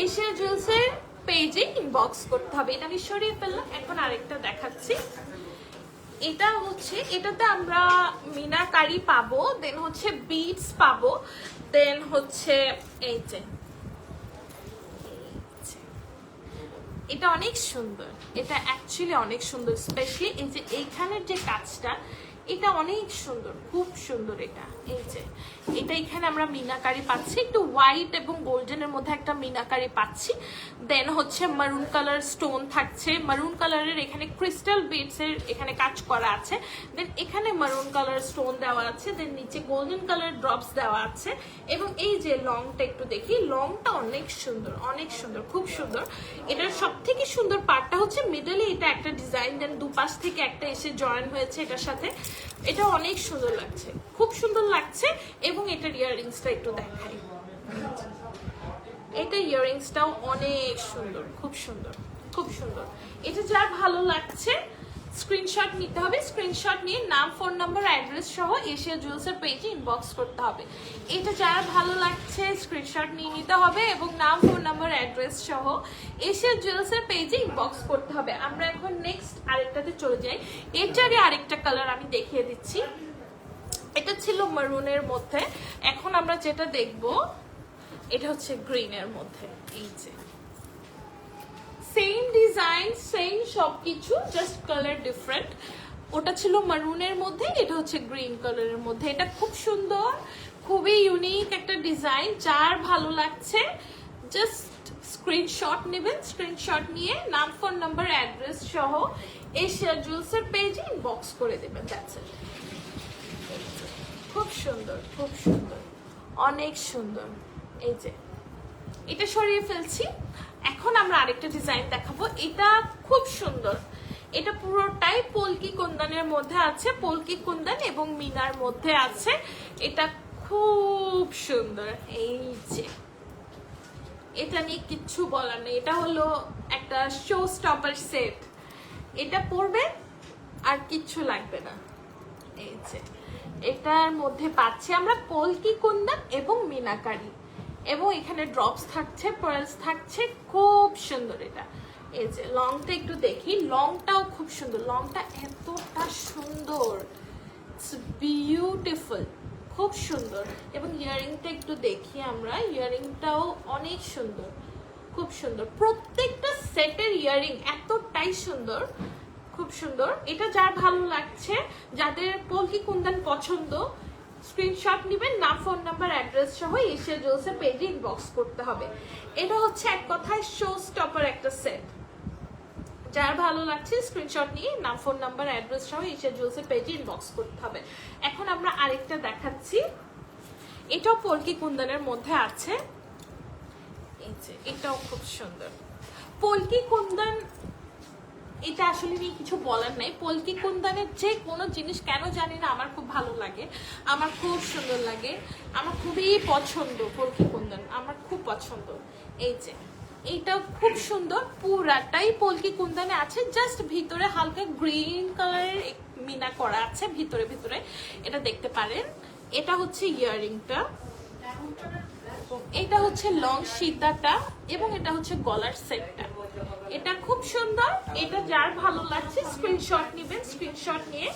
এশিয়া জুয়েলার্সের পেজে ইনবক্স করতে হবে। এটা আমি সরিয়ে ফেললাম, এখন আরেকটা দেখাচ্ছি। এটা হচ্ছে, এটাতে আমরা মিনাকারি পাবো, দেন হচ্ছে বিটস পাবো, দেন হচ্ছে এই যে এটা অনেক সুন্দর, এটা অ্যাকচুয়ালি অনেক সুন্দর, স্পেশালি এই যে এইখানের যে কাজটা এটা অনেক সুন্দর, খুব সুন্দর। এটা এই যে এটা এখানে আমরা মিনাকারি পাচ্ছি, একটু হোয়াইট এবং গোল্ডেনের মধ্যে একটা মিনাকারি পাচ্ছি, দেন হচ্ছে মারুন কালার স্টোন থাকছে, মারুন কালারের এখানে ক্রিস্টাল বিটস এর এখানে কাজ করা আছে, দেন এখানে মারুন কালার স্টোন দেওয়া আছে, দেন নিচে গোল্ডেন কালার ড্রপস দেওয়া আছে, এবং এই যে লংটা একটু দেখি, লংটা অনেক সুন্দর, অনেক সুন্দর, খুব সুন্দর। এটার সব থেকে সুন্দর পার্টটা হচ্ছে মিডলে এটা একটা ডিজাইন, দেন দুপাশ থেকে একটা এসে জয়েন হয়েছে এটার সাথে, এটা অনেক সুন্দর লাগছে, খুব সুন্দর লাগছে। এবং এটার ইয়াররিংসটা একটু দেখাই, এটা ইয়াররিংসটাও অনেক সুন্দর, খুব সুন্দর, খুব সুন্দর। এটা যার ভালো লাগছে স্ক্রিনশট নিতে হবে, স্ক্রিনশট নিয়ে নাম, ফোন নাম্বার, অ্যাড্রেস সহ এশিয়া জুয়েলার্সের পেজে ইনবক্স করতে হবে। এটা যার ভালো লাগছে স্ক্রিনশট নিয়ে নিতে হবে এবং নাম, ফোন নাম্বার, অ্যাড্রেস সহ এশিয়া জুয়েলার্সের পেজে ইনবক্স করতে হবে। আমরা এখন নেক্সট আরেকটাতে চলে যাই। এটারই আরেকটা কালার আমি দেখিয়ে দিচ্ছি, এটা ছিল মারুনের মধ্যে, এখন আমরা যেটা দেখবো এটা হচ্ছে গ্রিনের মধ্যে। এই যে সেম ডিজাইন, সেম সবকিছু, জাস্ট কালার ডিফারেন্ট। ওটা ছিল মারুনের মধ্যে, এটা হচ্ছে গ্রিন কালারের মধ্যে। এটা খুব সুন্দর, খুবই ইউনিক একটা ডিজাইন। যার ভালো লাগছে জাস্ট স্ক্রিনশট নেবেন, স্ক্রিনশট নিয়ে নাম, ফোন নাম্বার, অ্যাড্রেস সহ এশিয়া জুয়েলার্সের পেজে ইনবক্স করে দেবেন, দ্যাটস ইট। খুব সুন্দর, খুব সুন্দর, অনেক সুন্দর। এই যে এটা সরিয়ে ফেলছি, এখন আমরা আরেকটা ডিজাইন দেখাবো। এটা খুব সুন্দর, এটা পুরোটাই পলকি কুন্দনের মধ্যে আছে, পলকি কুন্দন এবং মিনার মধ্যে আছে। এটা খুব সুন্দর। এই যে এটা নিয়ে কিচ্ছু বলার নেই, এটা হলো একটা শো স্টপার সেট, এটা পরবে আর কিচ্ছু লাগবে না। এই যে এটার মধ্যে পাচ্ছি আমরা পলকি কুন্দন এবং মিনাকারি, এবং এখানে ড্রপস থাকছে, পার্লস থাকছে, খুব সুন্দর। এটা এই যে লংটা একটু দেখি, লংটাও খুব সুন্দর, লংটা এতটা সুন্দর, ইটস বিউটিফুল, খুব সুন্দর। এবং ইয়াররিংটা একটু দেখি আমরা, ইয়াররিংটাও অনেক সুন্দর, খুব সুন্দর। প্রত্যেকটা সেটের ইয়াররিং এতটাই সুন্দর, খুব সুন্দর। এটা যার ভালো লাগছে, যাদের পলকি কুন্দন পছন্দ, স্ক্রিনশট নেবেন, নাম, ফোন নাম্বার, অ্যাড্রেস সহ এশিয়া জুয়েলার্সের পেজে ইনবক্স করতে হবে। এটা হচ্ছে এক কথায় শো স্টপার একটা সেট। যার ভালো লাগছে স্ক্রিনশট নিয়ে নাম, ফোন নাম্বার, অ্যাড্রেস সহ এশিয়া জুয়েলার্সের পেজে ইনবক্স করতে হবে। এখন আমরা আরেকটা দেখাচ্ছি, এটাও পলকি কুন্দনের মধ্যে আছে। এই যে এটাও খুব সুন্দর পলকি কুন্দন, এটা আসলে নিয়ে কিছু বলার নাই। পলকি কুন্দনের যে কোনো জিনিস কেন জানি না আমার খুব ভালো লাগে, আমার খুব সুন্দর লাগে, আমার খুবই পছন্দ পলকি কুন্দন, আমার খুব পছন্দ। এই যে এইটা খুব সুন্দর, পুরাটাই পলকি কুন্দনে আছে, জাস্ট ভিতরে হালকা গ্রিন কালারের মিনা করা আছে ভিতরে ভিতরে, এটা দেখতে পারেন। এটা হচ্ছে ইয়াররিংটা, এটা হচ্ছে লং সীতাটা, এবং এটা হচ্ছে গলার সেটটা। এটা খুব সুন্দর। এটা যার ভালো লাগছে স্ক্রিনশট নেবেন, স্ক্রিনশট নিয়ে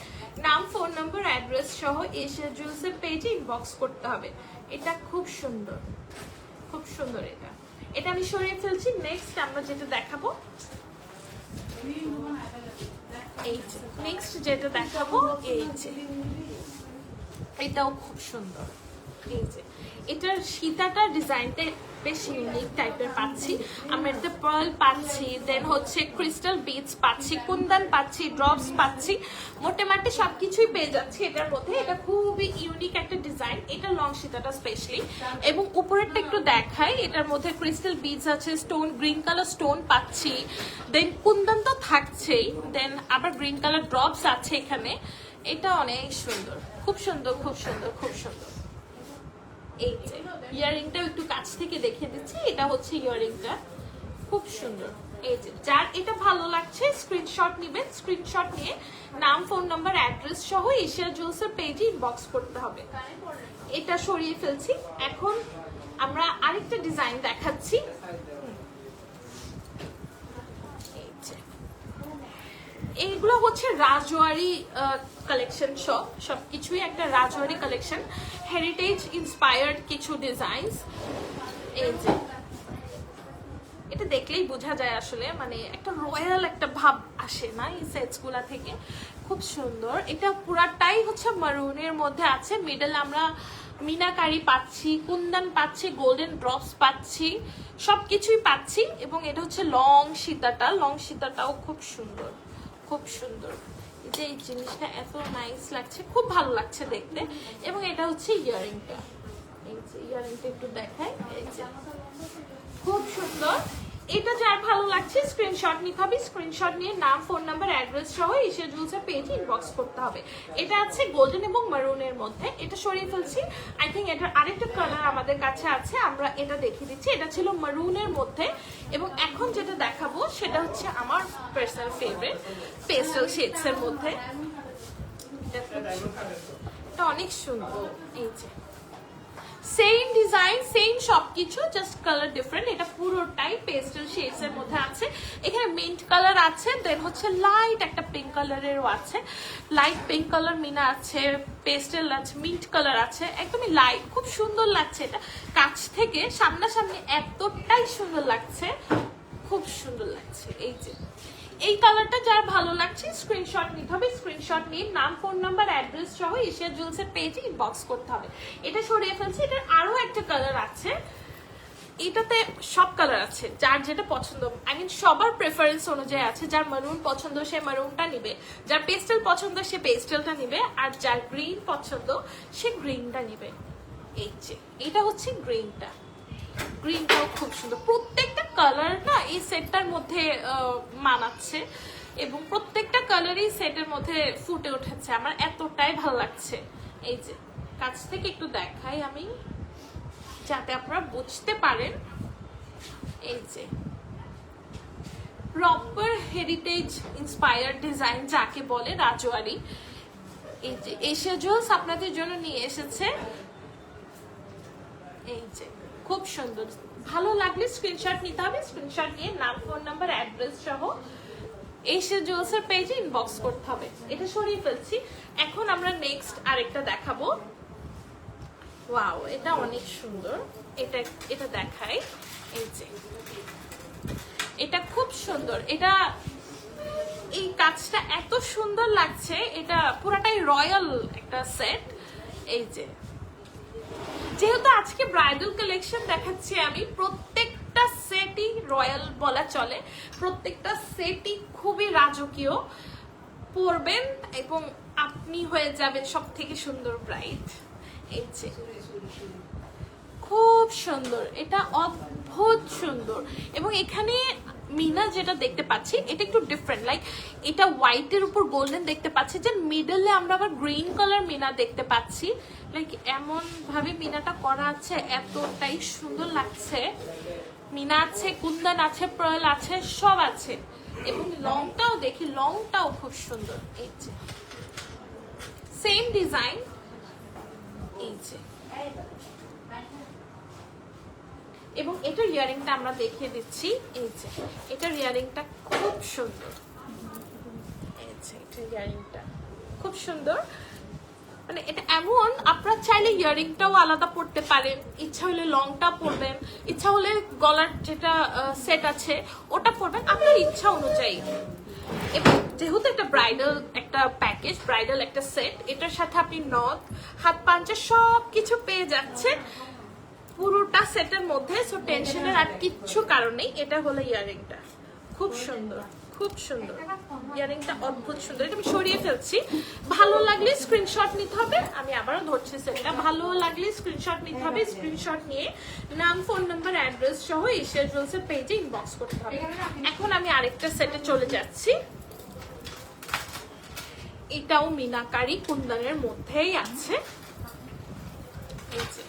নাম, ফোন নাম্বার, অ্যাড্রেস সহ এশিয়া জুয়েলার্সের পেজে ইনবক্স করতে হবে। এটা খুব সুন্দর, খুব সুন্দর। এটা এটা আমি সরিয়ে ফেলছি। নেক্সট আমরা যেটা দেখাবো, এই যে নেক্সট যেটা দেখাবো, এই যে এটাও খুব সুন্দর। এই যে এটার সীতাটা ডিজাইনটা বেশ ইউনিক টাইপের পাচ্ছি আমরা। এটাতে পার্ল পাচ্ছি, দেন হচ্ছে ক্রিস্টাল বিডস পাচ্ছি, কুন্দন পাচ্ছি, ড্রপস পাচ্ছি, মোটামুটি সবকিছুই পেয়ে যাচ্ছি এটার মধ্যে। এটা খুবই ইউনিক একটা ডিজাইন, এটা লং সীতাটা স্পেশালি। এবং উপরেরটা একটু দেখাই, এটার মধ্যে ক্রিস্টাল বিডস আছে, স্টোন, গ্রিন কালার স্টোন পাচ্ছি, দেন কুন্দন তো থাকছেই, দেন আবার গ্রিন কালার ড্রপস আছে এখানে। এটা অনেক সুন্দর, খুব সুন্দর, খুব সুন্দর, খুব সুন্দর। এই যে ইয়াররিংটা একটু কাছ থেকে দেখিয়ে দিচ্ছি, এটা হচ্ছে ইয়াররিংটা, খুব সুন্দর। এই যে যার এটা ভালো লাগছে স্ক্রিনশট নেবেন, স্ক্রিনশট নিয়ে নাম, ফোন নাম্বার, অ্যাড্রেস সহ এশিয়া জুয়েলার্সের পেজে ইনবক্স করতে হবে। এটা সরিয়ে ফেলছি। এখন আমরা আরেকটা ডিজাইন দেখাচ্ছি। এইগুলো হচ্ছে রাজওয়ারি কালেকশন, সবকিছুই একটা রাজওয়ারি কালেকশন, হেরিটেজ ইন্সপায়ার্ড কিছু ডিজাইনস। এই যে এটা দেখলেই বোঝা যায় আসলে, মানে একটা রয়্যাল একটা ভাব আসে না এই সেটস গুলা থেকে, খুব সুন্দর। এটা পুরাটাই হচ্ছে মারুনের মধ্যে আছে, মিডল আমরা মিনাকারি পাচ্ছি, কুন্দন পাচ্ছি, গোল্ডেন ড্রপস পাচ্ছি, সবকিছুই পাচ্ছি। এবং এটা হচ্ছে লং সীতাটা, লং সীতাটাও খুব সুন্দর, খুব সুন্দর। যে এই জিনিসটা এত নাইস লাগছে, খুব ভালো লাগছে দেখতে। এবং এটা হচ্ছে ইয়াররিংটা, এই যে ইয়াররিংটা একটু দেখাই, এই যে খুব সুন্দর। এটা যার ভালো লাগছে স্ক্রিনশট নিতে হবে, স্ক্রিনশট নিয়ে নাম, ফোন নাম্বার, অ্যাড্রেস সহ এশিয়া জুয়েলার্সের পেজে ইনবক্স করতে হবে। এটা আছে গোল্ডেন এবং মারুনের মধ্যে। এটা সরিয়ে ফেলছি। আই থিঙ্ক এটার আরেকটা কালার আমাদের কাছে আছে, আমরা এটা দেখিয়ে দিচ্ছি। এটা ছিল মারুনের মধ্যে, এবং এখন যেটা দেখাবো সেটা হচ্ছে আমার পার্সোনাল ফেভারিট, পেস্টেল শেডস এর মধ্যে। এটা অনেক সুন্দর। এই যে সেম ডিজাইন, সেম সবকিছু, জাস্ট কালার ডিফারেন্ট। এটা পুরোটাই পেস্টেল শেডস এর মধ্যে আছে। এখানে মিন্ট কালার আছে, দেন হচ্ছে লাইট একটা পিঙ্ক কালারেরও আছে, লাইট পিঙ্ক কালার মিনা আছে, পেস্টেল আছে, মিন্ট কালার আছে, একদমই লাইট, খুব সুন্দর লাগছে। এটা কাছ থেকে সামনাসামনি এতটাই সুন্দর লাগছে, খুব সুন্দর লাগছে। এই যে এই কালারটা যার ভালো লাগছে স্ক্রিনশট নিতে হবে, স্ক্রিনশট নিয়ে নাম, ফোন নাম্বার, অ্যাড্রেস সহ এশিয়া জুয়েলার্সের পেজে ইনবক্স করতে হবে। এটা সরিয়ে ফেলছি। এটার আরো একটা কালার আছে, এটাতে সব কালার আছে, যার যেটা পছন্দ, আই মিন সবার প্রেফারেন্স অনুযায়ী আছে। যার মারুন পছন্দ সে মারুনটা নিবে, যার পেস্টেল পছন্দ সে পেস্টেলটা নিবে, আর যার গ্রিন পছন্দ সে গ্রিনটা নিবে। এই যে এটা হচ্ছে গ্রিনটা, গ্রিনটাও খুব সুন্দর। প্রত্যেকটা কালার না এই সেটটার মধ্যে মানাচ্ছে, এবং প্রত্যেকটা কালারই সেটের মধ্যে ফুটে উঠেছে, আমার এতটাই ভালো লাগছে। এই যে কাছ থেকে একটু দেখাই আমি, যাতে আপনারা বুঝতে পারেন। এই যে প্রপার হেরিটেজ ইন্সপায়ার্ড ডিজাইন যাকে বলে, রাজওয়ারি। এই যে এশিয়া জুয়েলার্স আপনাদের জন্য নিয়ে এসেছে। এই যে খুব সুন্দর, ভালো লাগলে স্ক্রিনশট নিতে হবে, স্ক্রিনশট নিয়ে নাম, ফোন নাম্বার, অ্যাড্রেস সহ এশিয়া জুয়েলার্সের পেজে ইনবক্স করতে হবে। এটা সরিয়ে ফেলছি। এখন আমরা নেক্সট আরেকটা দেখাবো। ওয়াও, এটা অনেক সুন্দর। এটা এটা দেখাই, এই যে এটা খুব সুন্দর। এটা এই কাজটা এত সুন্দর লাগছে, এটা পুরাটাই রয়্যাল একটা সেট। এই যে যেহেতু আজকে ব্রাইডাল কালেকশন দেখাচ্ছি আমি, প্রত্যেকটা সেটই রয়্যাল বলা চলে, প্রত্যেকটা সেটই খুবই রাজকীয়। পরবেন এবং আপনি হয়ে যাবেন সব থেকে সুন্দর ব্রাইড। এই যে খুব সুন্দর, এটা অদ্ভুত সুন্দর। এবং এখানে মিনা যেটা দেখতে পাচ্ছি এটা একটু ডিফারেন্ট, লাইক এটা হোয়াইটের উপর গোল্ডেন দেখতে পাচ্ছি, যে মিডলে আমরা আবার গ্রিন কালার মিনা দেখতে পাচ্ছি। লাইক এমন ভাবে মিনাটা করা আছে, এতটাই সুন্দর লাগছে। মিনা আছে, কুন্দন আছে, পার্ল আছে, সব আছে। এবং লংটাও দেখি, লংটাও খুব সুন্দর। এই যে সেম ডিজাইন, এই যে, এবং এটার ইয়ারিংটা আমরা দেখিয়ে দিচ্ছি। এই যে এটার ইয়ারিংটা খুব সুন্দর, এই যে এটার ইয়ারিংটা খুব সুন্দর। মানে এটা এমন, আপনারা চাইলে ইয়ারিংটাও আলাদা পড়তে পারেন, ইচ্ছা হলে লংটা পরবেন, ইচ্ছা হলে গলার যেটা সেট আছে ওটা পরবেন, আপনার ইচ্ছা অনুযায়ী। এবং যেহেতু একটা ব্রাইডাল একটা প্যাকেজ, ব্রাইডাল একটা সেট, এটার সাথে আপনি নথ, হাত পাঞ্চা সব কিছু পেয়ে যাচ্ছেন পুরোটা সেটের মধ্যে। সো টেনশনের আর কিচ্ছু কারণ নেই। এটা হলো ইয়ারিংটা, খুব সুন্দর, খুব সুন্দর ইয়ারিংটা, অদ্ভুত সুন্দর। এটা আমি সরিয়ে ফেলছি। ভালো লাগলে স্ক্রিনশট নিতে হবে, আমি আবারও ধরছি সেটটা। ভালো লাগলে স্ক্রিনশট নিতে হবে, স্ক্রিনশট নিয়ে নাম, ফোন নাম্বার, অ্যাড্রেস সহ এশিয়া জুয়েলসের পেজে ইনবক্স করতে হবে। এখন আমি আরেকটা সেটে চলে যাচ্ছি। এটাও মিনাকারি কুন্দনের মধ্যেই আছে। এই যে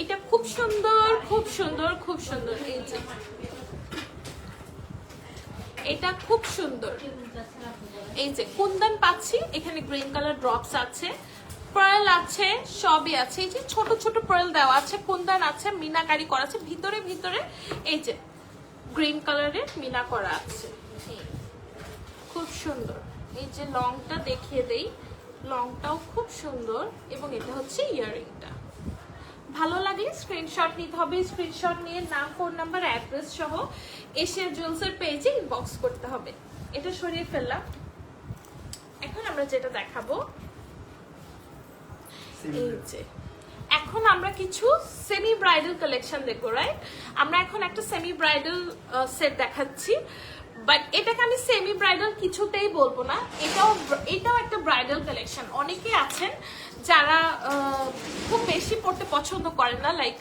এটা খুব সুন্দর, খুব সুন্দর, খুব সুন্দর। এই যে এটা খুব সুন্দর। এই যে কুন্দন পাচ্ছি, এখানে গ্রিন কালার ড্রপস আছে, পার্ল আছে, সবই আছে। এই যে ছোট ছোট পার্ল দেওয়া আছে, কুন্দন আছে, মিনাকারি করা আছে ভিতরে ভিতরে। এই যে গ্রিন কালারের মিনা করা আছে, খুব সুন্দর। এই যে লংটা দেখিয়ে দেই, লংটাও খুব সুন্দর। এবং এটা হচ্ছে ইয়ারিংটা। ভালো লাগলে স্ক্রিনশট নিতে হবে, স্ক্রিনশট নিয়ে নাম, ফোন নাম্বার, অ্যাড্রেস সহ এশিয়া জুয়েলসের পেজে ইনবক্স করতে হবে। এটা সরিয়ে ফেললাম। এখন আমরা যেটা দেখাবো, এই যে এখন আমরা কিছু সেমি ব্রাইডাল কালেকশন দেখবো, রাইট? আমরা এখন একটা সেমি ব্রাইডাল সেট দেখাচ্ছি, বাট এটাকে আমি সেমি ব্রাইডাল কিছুতেই বলবো না। এটাও একটা ব্রাইডাল কালেকশন। অনেকেই আছেন যারা খুব বেশি পড়তে পছন্দ করেন না, লাইক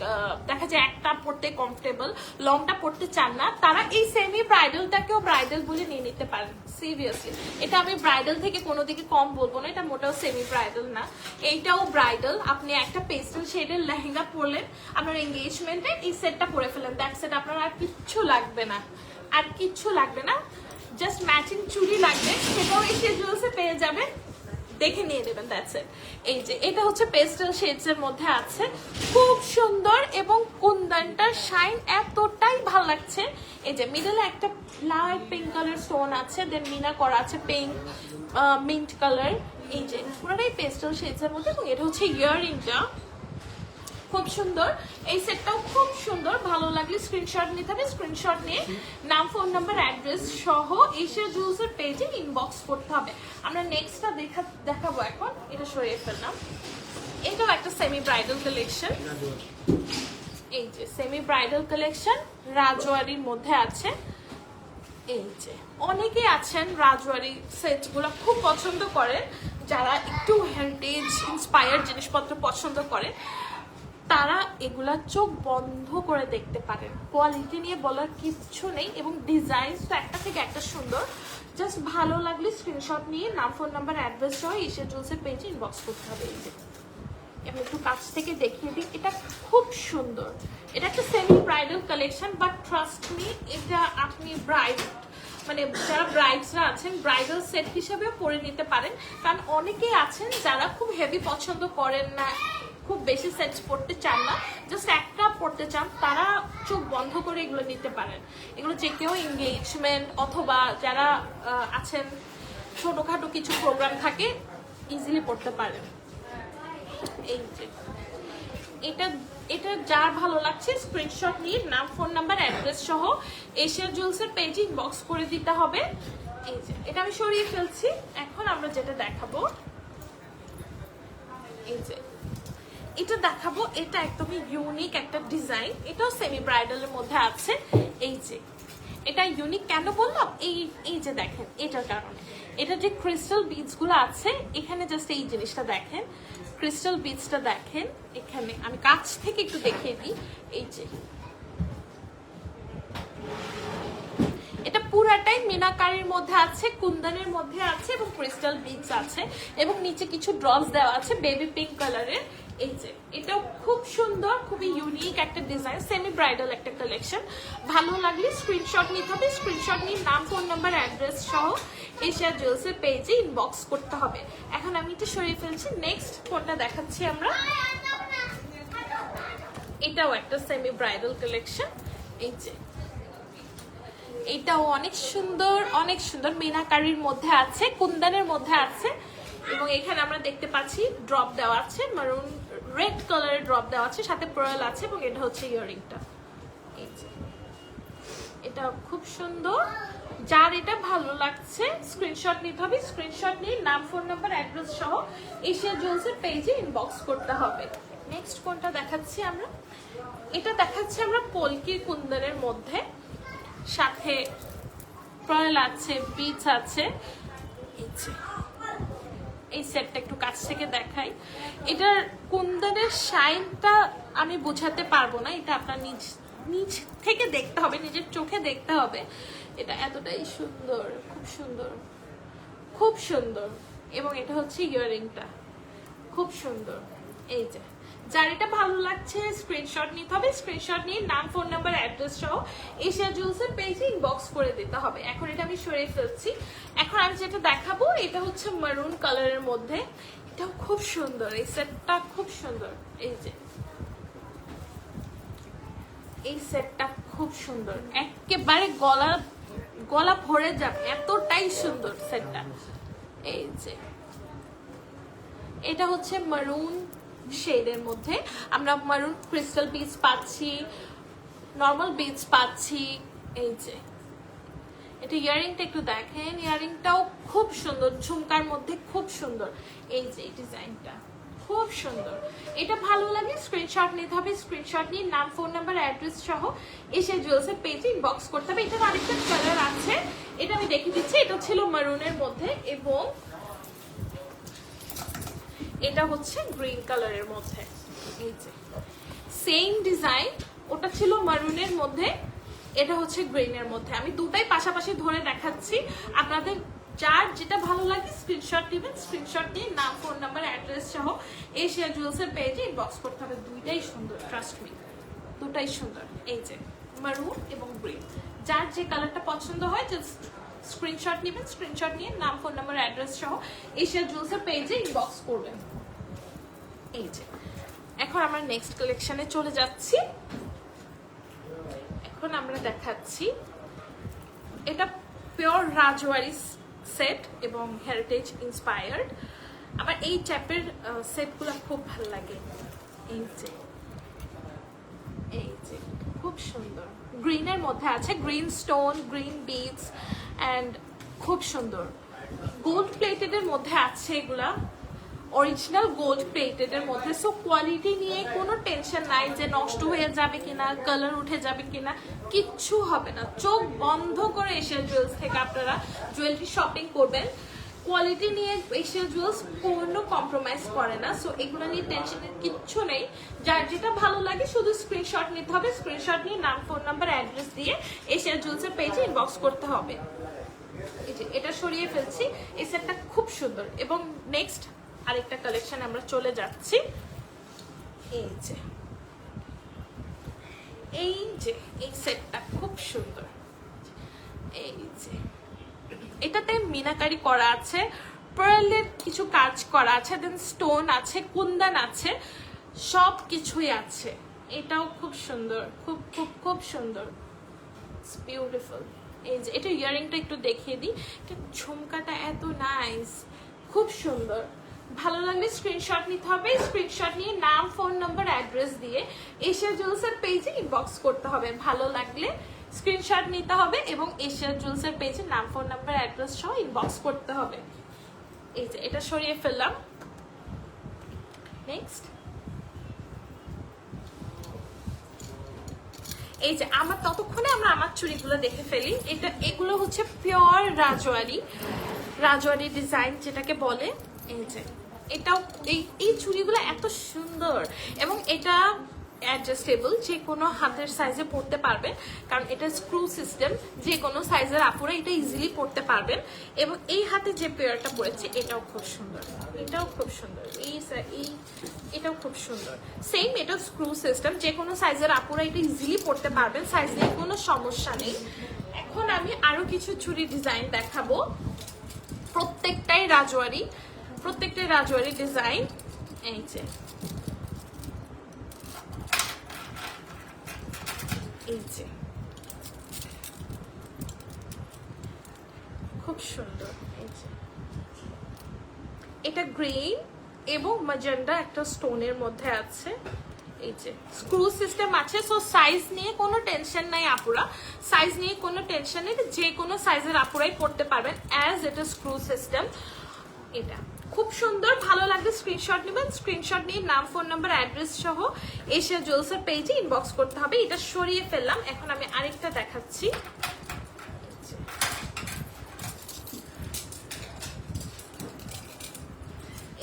দেখা যায় একটা পড়তে কমফোর্টেবল, লংটা পড়তে চান না, তারা এই সেমি ব্রাইডালটাকেও ব্রাইডাল বলে নিয়ে নিতে পারেন। সিরিয়াসলি, এটা আমি ব্রাইডাল থেকে কোনো দিকে কম বলবো না, এটা মোটেও সেমি ব্রাইডাল না, এইটাও ব্রাইডাল। আপনি একটা পেস্টেল শেডের লেহেঙ্গা পরলেন আপনার এঙ্গেজমেন্টে, এই সেটটা পরে ফেলেন, দ্যাটস ইট। আপনার আর কিচ্ছু লাগবে না, আর কিচ্ছু লাগবে না, জাস্ট ম্যাচিং চুড়ি লাগবে, সেটাও এশিয়া জুয়েলসে পেয়ে যাবেন, দেখে নিয়ে নেবেন, দ্যাটস ইট। এই যে এটা হচ্ছে পেস্টেল শেডস এর মধ্যে আছে, খুব সুন্দর। এবং কুন্দনটার শাইন এতটাই ভালো লাগছে। এই যে মিডলে একটা লাইট পিঙ্ক কালার স্টোন আছে, দেন মিনা করা আছে পিঙ্ক, মিন্ট কালার। এই যে পুরোটাই পেস্টেল শেডস এর মধ্যে। এবং এটা হচ্ছে ইয়াররিংটা, খুব সুন্দর। এই সেটটাও খুব সুন্দর। ভালো লাগলে স্ক্রিনশট নিতে হবে, স্ক্রিনশট নিয়ে নাম, ফোন নাম্বার, অ্যাড্রেস সহ এশিয়া জুয়েলসের পেজে ইনবক্স করতে হবে। আমরা নেক্সটটা দেখাবো এখন। এটা সরিয়ে ফেললাম। এটাও একটা সেমি ব্রাইডাল কালেকশন। এই যে সেমি ব্রাইডাল কালেকশন রাজওয়ারির মধ্যে আছে। এই যে অনেকেই আছেন রাজওয়ারি সেটগুলো খুব পছন্দ করেন, যারা একটু হেরিটেজ ইন্সপায়ার্ড জিনিসপত্র পছন্দ করেন, তারা এগুলা চোখ বন্ধ করে দেখতে পারেন। কোয়ালিটি নিয়ে বলার কিচ্ছু নেই, এবং ডিজাইনটা একটা থেকে একটা সুন্দর। জাস্ট ভালো লাগলে স্ক্রিনশট নিয়ে নাম, ফোন নাম্বার, অ্যাড্রেস সহ এশিয়া জুয়েলসের পেজে ইনবক্স করতে হবে। এই যে আমি একটু কাছ থেকে দেখিয়ে দিই, এটা খুব সুন্দর। এটা একটা semi bridal collection, but trust me, এটা আপনি ব্রাইড মানে যারা ব্রাইডসরা আছেন ব্রাইডাল সেট হিসেবে পরে নিতে পারেন। কারণ অনেকেই আছেন যারা খুব হেভি পছন্দ করেন না, খুব বেশি সেটস পড়তে চান না, জাস্ট একটা পড়তে চান, তারা চোখ বন্ধ করে এগুলো নিতে পারেন। এগুলো যে কেউ এঙ্গেজমেন্ট অথবা যারা আছেন ছোটখাটো কিছু প্রোগ্রাম থাকে, ইজিলি পড়তে পারেন। এই যে এটা যার ভালো লাগছে স্ক্রিনশট নিয়ে নাম, ফোন নাম্বার, অ্যাড্রেস সহ এশিয়া জুয়েলসের পেজে ইনবক্স করে দিতে হবে। এই যে এটা আমি সরিয়ে ফেলছি। এখন আমরা যেটা দেখাবো, এই যে এটা দেখাবো, এটা একদমই ইউনিক একটা ডিজাইন, এটাও সেমি ব্রাইডালের মধ্যে আছে। এই যে এটা ইউনিক কেন বললাম, এই যে দেখেন, এটার কারণে, এটা যে ক্রিস্টাল বিডস গুলো আছে এখানে, জাস্ট এই জিনিসটা দেখেন, ক্রিস্টাল বিডসটা দেখেন এখানে। আমি কাছ থেকে একটু দেখিয়ে দিই। এই যে এটা পুরাটাই মিনাকারির মধ্যে আছে, কুন্দনের মধ্যে আছে, এবং ক্রিস্টাল বিডস আছে, এবং নিচে কিছু ড্রপস দেওয়া আছে বেবি পিঙ্ক কালারের। এই যে এটাও খুব সুন্দর, খুবই ইউনিক একটা ডিজাইন, সেমি ব্রাইডাল একটা কালেকশন। ভালো লাগলে স্ক্রিনশট নিতে হবে, স্ক্রিনশট নিয়ে নাম, ফোন নাম্বার, অ্যাড্রেস সহ এশিয়া জুয়েলসের পেজে ইনবক্স করতে হবে। এখন আমি এটা সরিয়ে ফেলছি। নেক্সট কোনটা দেখাচ্ছি আমরা, এটাও একটা সেমি ব্রাইডাল কালেকশন। এই যে এটাও অনেক সুন্দর, অনেক সুন্দর, মিনাকারির মধ্যে আছে, কুন্দনের মধ্যে আছে, এবং এখানে আমরা দেখতে পাচ্ছি ড্রপ দেওয়া আছে, মারুন রেড কালারের ড্রপ দেওয়া আছে, সাথে পার্ল আছে, এবং এটা হচ্ছে ইয়াররিংটা। এই যে এটা খুব সুন্দর। যার এটা ভালো লাগছে স্ক্রিনশট নিতে হবে, স্ক্রিনশট নিয়ে নাম, ফোন নাম্বার, অ্যাড্রেস সহ এশিয়া জুয়েলসের পেজে ইনবক্স করতে হবে। নেক্সট কোনটা দেখাচ্ছি আমরা, এটা দেখাচ্ছি আমরা পলকির কুন্দনের মধ্যে, সাথে পার্ল আছে, বিটস আছে। এই সেটটা একটু কাছ থেকে দেখাই। এটার কুন্দনের শাইনটা আমি বোঝাতে পারবো না, এটা আপনার নিজ থেকে দেখতে হবে, নিজের চোখে দেখতে হবে। এটা এতটাই সুন্দর, খুব সুন্দর, খুব সুন্দর। এবং এটা হচ্ছে ইয়াররিংটা, খুব সুন্দর। এই যে যার এটা ভালো লাগছে স্ক্রিনশট নিতে হবে, স্ক্রিনশট নিয়ে নাম, ফোন নাম্বার, অ্যাড্রেস সহ এশিয়া জুয়েলসের পেজে ইনবক্স করে দিতে হবে। এখন এটা আমি সরিয়ে ফেলছি। এখন আমি যেটা দেখাবো এটা হচ্ছে মারুন কালারের মধ্যে, এটাও খুব সুন্দর, এই সেটটা খুব সুন্দর। এই যে এই সেটটা খুব সুন্দর, একেবারে গলা ভরে যাবে, এতটাই সুন্দর সেটটা। এই যে এটা হচ্ছে মারুন শেডের মধ্যে, আমরা মারুন ক্রিস্টাল বিটস পাচ্ছি, নর্মাল বিটস পাচ্ছি। এই যে এটা ইয়াররিংটা একটু দেখেন, ইয়াররিংটাও খুব সুন্দর, ঝুমকার মধ্যে খুব সুন্দর। এই যে এই ডিজাইনটা খুব সুন্দর। এটা ভালো লাগে স্ক্রিনশট নিতে হবে, স্ক্রিনশট নিয়ে নাম, ফোন নাম্বার, অ্যাড্রেস সহ এশিয়া জুয়েলসের পেজে ইনবক্স করতে হবে। এটার আরেকটা কালার আছে, এটা আমি দেখিয়ে দিচ্ছি। এটা ছিল মারুনের মধ্যে, এবং এটা হচ্ছে গ্রিন কালারের মধ্যে। এই যে সেম ডিজাইন, ওটা ছিল মারুনের মধ্যে, এটা হচ্ছে গ্রিনের মধ্যে। আমি দুটাই পাশাপাশি ধরে দেখাচ্ছি, আপনাদের যার যেটা ভালো লাগে স্ক্রিনশট দিবেন, স্ক্রিনশট দিয়ে নাম, ফোন নাম্বার, অ্যাড্রেস সহ এশিয়া জুয়েলসের পেজে ইনবক্স করতে হবে। দুইটাই সুন্দর, ট্রাস্ট মি, দুটাই সুন্দর। এই যে মারুন এবং গ্রিন, যার যে কালারটা পছন্দ হয় জাস্ট স্ক্রিনশট নেবেন, স্ক্রিনশট নিয়ে নাম, ফোন নাম্বার, অ্যাড্রেস সহ এশিয়া জুয়েলসের পেজে ইনবক্স করবেন। এই যে এখন আমরা নেক্সট কালেকশনে চলে যাচ্ছি। এখন আমরা দেখাচ্ছি এটা পিওর রাজওয়ারি সেট এবং হেরিটেজ ইন্সপায়ার্ড। আমার এই টাইপের সেটগুলো খুব ভালো লাগে। এই যে খুব সুন্দর, গ্রিনের মধ্যে আছে, green stone, green beads, and খুব সুন্দর গোল্ড প্লেটেডের মধ্যে আছে। এগুলা অরিজিনাল গোল্ড প্লেটেডের মধ্যে, সো কোয়ালিটি নিয়ে কোনো টেনশন নাই যে নষ্ট হয়ে যাবে কিনা, কালার উঠে যাবে কিনা, কিচ্ছু হবে না। চোখ বন্ধ করে এশিয়া জুয়েলস থেকে আপনারা জুয়েলারি শপিং করবেন। কোয়ালিটি নিয়ে এশিয়া জুয়েলস কোনো কম্প্রোমাইজ করে না, সো এগুলো নিয়ে টেনশনের কিচ্ছু নেই। যার যেটা ভালো লাগে শুধু স্ক্রিনশট নিতে হবে, স্ক্রিনশট নিয়ে নাম, ফোন নাম্বার, অ্যাড্রেস দিয়ে এশিয়া জুয়েলসের পেজে ইনবক্স করতে হবে। এই যে এটা সরিয়ে ফেলছি, এই সেটটা খুব সুন্দর। এবং নেক্সট আরেকটা কালেকশন আমরা চলে যাচ্ছি। এই যে এই সেটটা খুব সুন্দর। এই যে এটাতে মিনাকারি করা আছে, পার্লের কিছু কাজ করা আছে, দেন স্টোন আছে, কুন্দন আছে, সব কিছুই আছে। এটাও খুব সুন্দর, খুব খুব খুব সুন্দর, ইটস বিউটিফুল। এই যে এটা ইয়াররিংটা একটু দেখিয়ে দিই, ঝুমকাটা এত নাইস, খুব সুন্দর। ভালো লাগলে স্ক্রিনশট নিতে হবে, স্ক্রিনশট নিয়ে নাম, ফোন নাম্বার, অ্যাড্রেস দিয়ে এশিয়া জুয়েলসের পেজে ইনবক্স করতে হবে। ভালো লাগলে স্ক্রিনশট নিতে হবে এবং এশিয়া জুয়েলসের পেজে নাম, ফোন নাম্বার, অ্যাড্রেস সহ ইনবক্স করতে হবে। এই যে এটা সরিয়ে ফেললাম। নেক্সট এই যে আমার ততক্ষণে আমরা আমার চুড়িগুলো দেখে ফেলি। এগুলো হচ্ছে পিওর রাজওয়ারি ডিজাইন যেটাকে বলে। এই যে এটাও এই চুড়িগুলো এত সুন্দর, এবং এটা অ্যাডজাস্টেবল, যে কোনো হাতের সাইজে পরতে পারবেন, কারণ এটা স্ক্রু সিস্টেম, যে কোনো সাইজের আপুরা এটা ইজিলি পরতে পারবেন। এবং এই হাতে যে পেয়ারটা পরেছি এটাও খুব সুন্দর, এটাও খুব সুন্দর, এটাও খুব সুন্দর। সেম, এটা স্ক্রু সিস্টেম, যে কোনো সাইজের আপুরা এটা ইজিলি পরতে পারবেন, সাইজ নিয়ে কোনো সমস্যা নেই। এখন আমি আরো কিছু চুড়ি ডিজাইন দেখাবো, প্রত্যেকটাই রাজওয়ারি ডিজাইন। এই যে খুব সুন্দর। এই যে এটা গ্রিন এবং ম্যাজেন্ডা একটা স্টোনের মধ্যে আছে। এই যে স্ক্রু সিস্টেম আছে, সো সাইজ নিয়ে কোনো টেনশন নাই আপুরা, সাইজ নিয়ে কোনো টেনশন নেই, যে কোনো সাইজের আপুরাই পড়তে পারবেন অ্যাজ এটা স্ক্রু সিস্টেম। এটা খুব সুন্দর, ভালো লাগলে স্ক্রিনশট নেবেন, স্ক্রিনশট নিয়ে নাম, ফোন নাম্বার, অ্যাড্রেস সহ এশিয়া জুয়েলার্সের পেজে ইনবক্স করতে হবে। এটা সরিয়ে ফেললাম, এখন আমি আরেকটা দেখাচ্ছি।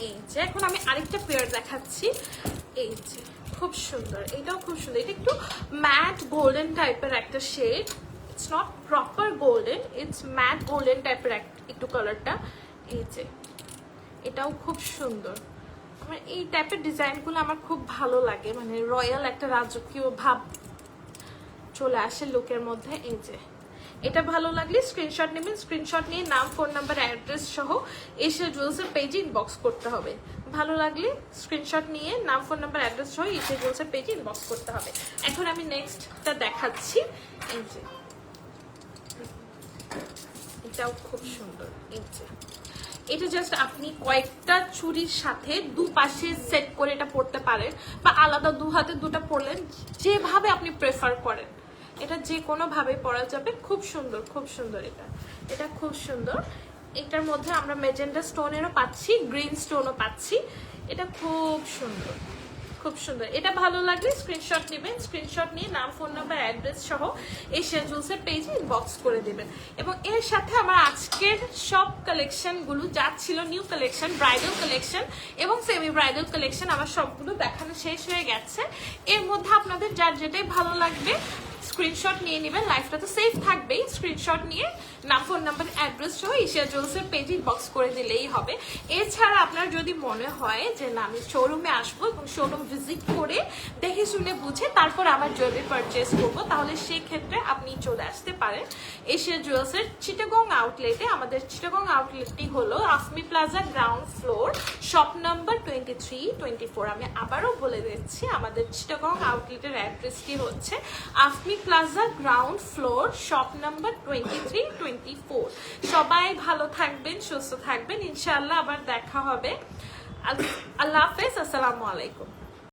এই যে এখন আমি আরেকটা পেয়ার দেখাচ্ছি। এই যে খুব সুন্দর, এটাও খুব সুন্দর, এটা একটু ম্যাট গোল্ডেন টাইপের একটা shade, it's not proper golden, it's matte golden টাইপের একটু কালারটা। এই যে এটাও খুব সুন্দর, আমার এই টাইপের ডিজাইনগুলো আমার খুব ভালো লাগে, মানে রয়্যাল একটা রাজকীয় ভাব চলে আসে লুকের মধ্যে। এই যে এটা ভালো লাগলে স্ক্রিনশট নেবেন, স্ক্রিনশট নিয়ে নাম, ফোন নাম্বার, অ্যাড্রেস সহ এশিয়া জুয়েলার্সের পেজে ইনবক্স করতে হবে। ভালো লাগলে স্ক্রিনশট নিয়ে নাম, ফোন নাম্বার, অ্যাড্রেস সহ এশিয়া জুয়েলার্সের পেজে ইনবক্স করতে হবে। এখন আমি নেক্সটটা দেখাচ্ছি। এই যে এটাও খুব সুন্দর। এই যে এটা জাস্ট আপনি কয়েকটা চুড়ির সাথে দুপাশে সেট করে এটা পরতে পারেন, বা আলাদা দু হাতে দুটা পরলেন, যেভাবে আপনি প্রেফার করেন, এটা যে কোনো ভাবে পরা যাবে। খুব সুন্দর, খুব সুন্দর, এটা খুব সুন্দর। এটার মধ্যে আমরা ম্যাজেন্ডা স্টোনেরও পাচ্ছি, গ্রিন স্টোনও পাচ্ছি, এটা খুব সুন্দর, খুব সুন্দর। এটা ভালো লাগলে স্ক্রিনশট নেবেন, স্ক্রিনশট নিয়ে নাম, ফোন নাম্বার, অ্যাড্রেস সহ এশিয়া জুয়েলার্সের পেজে ইনবক্স করে দেবেন। এবং এর সাথে আমার আজকের সব কালেকশনগুলো যা ছিল, নিউ কালেকশন, ব্রাইডাল কালেকশন এবং সেমি ব্রাইডাল কালেকশন, আমার সবগুলো দেখানো শেষ হয়ে গেছে। এর মধ্যে আপনাদের যার যেটাই ভালো লাগবে স্ক্রিনশট নিয়ে নেবেন, লাইফটা তো সেফ থাকবেই, স্ক্রিনশট নিয়ে নাম, ফোন নাম্বার, অ্যাড্রেস সহ এশিয়া জুয়েলার্সের পেজে ইনবক্স করে দিলেই হবে। এছাড়া আপনার যদি মনে হয় যে না আমি শোরুমে আসবো এবং শোরুম ভিজিট করে দেখে শুনে বুঝে তারপর আমার জুয়েলারি পারচেস করবো, তাহলে সেক্ষেত্রে আপনি চলে আসতে পারেন এশিয়া জুয়েলার্সের চিটাগং আউটলেটে। আমাদের চিটাগং আউটলেটটি হলো Afmi Plaza ground floor, shop number 23-24। আমি আবারও বলে দিচ্ছি, আমাদের চিটাগং আউটলেটের অ্যাড্রেসটি হচ্ছে Afmi Plaza ground floor, shop number 23-24। সবাই ভালো থাকবেন, সুস্থ থাকবেন, ইনশাআল্লাহ আবার দেখা হবে। আল্লাহ হাফেজ, আসসালামু আলাইকুম।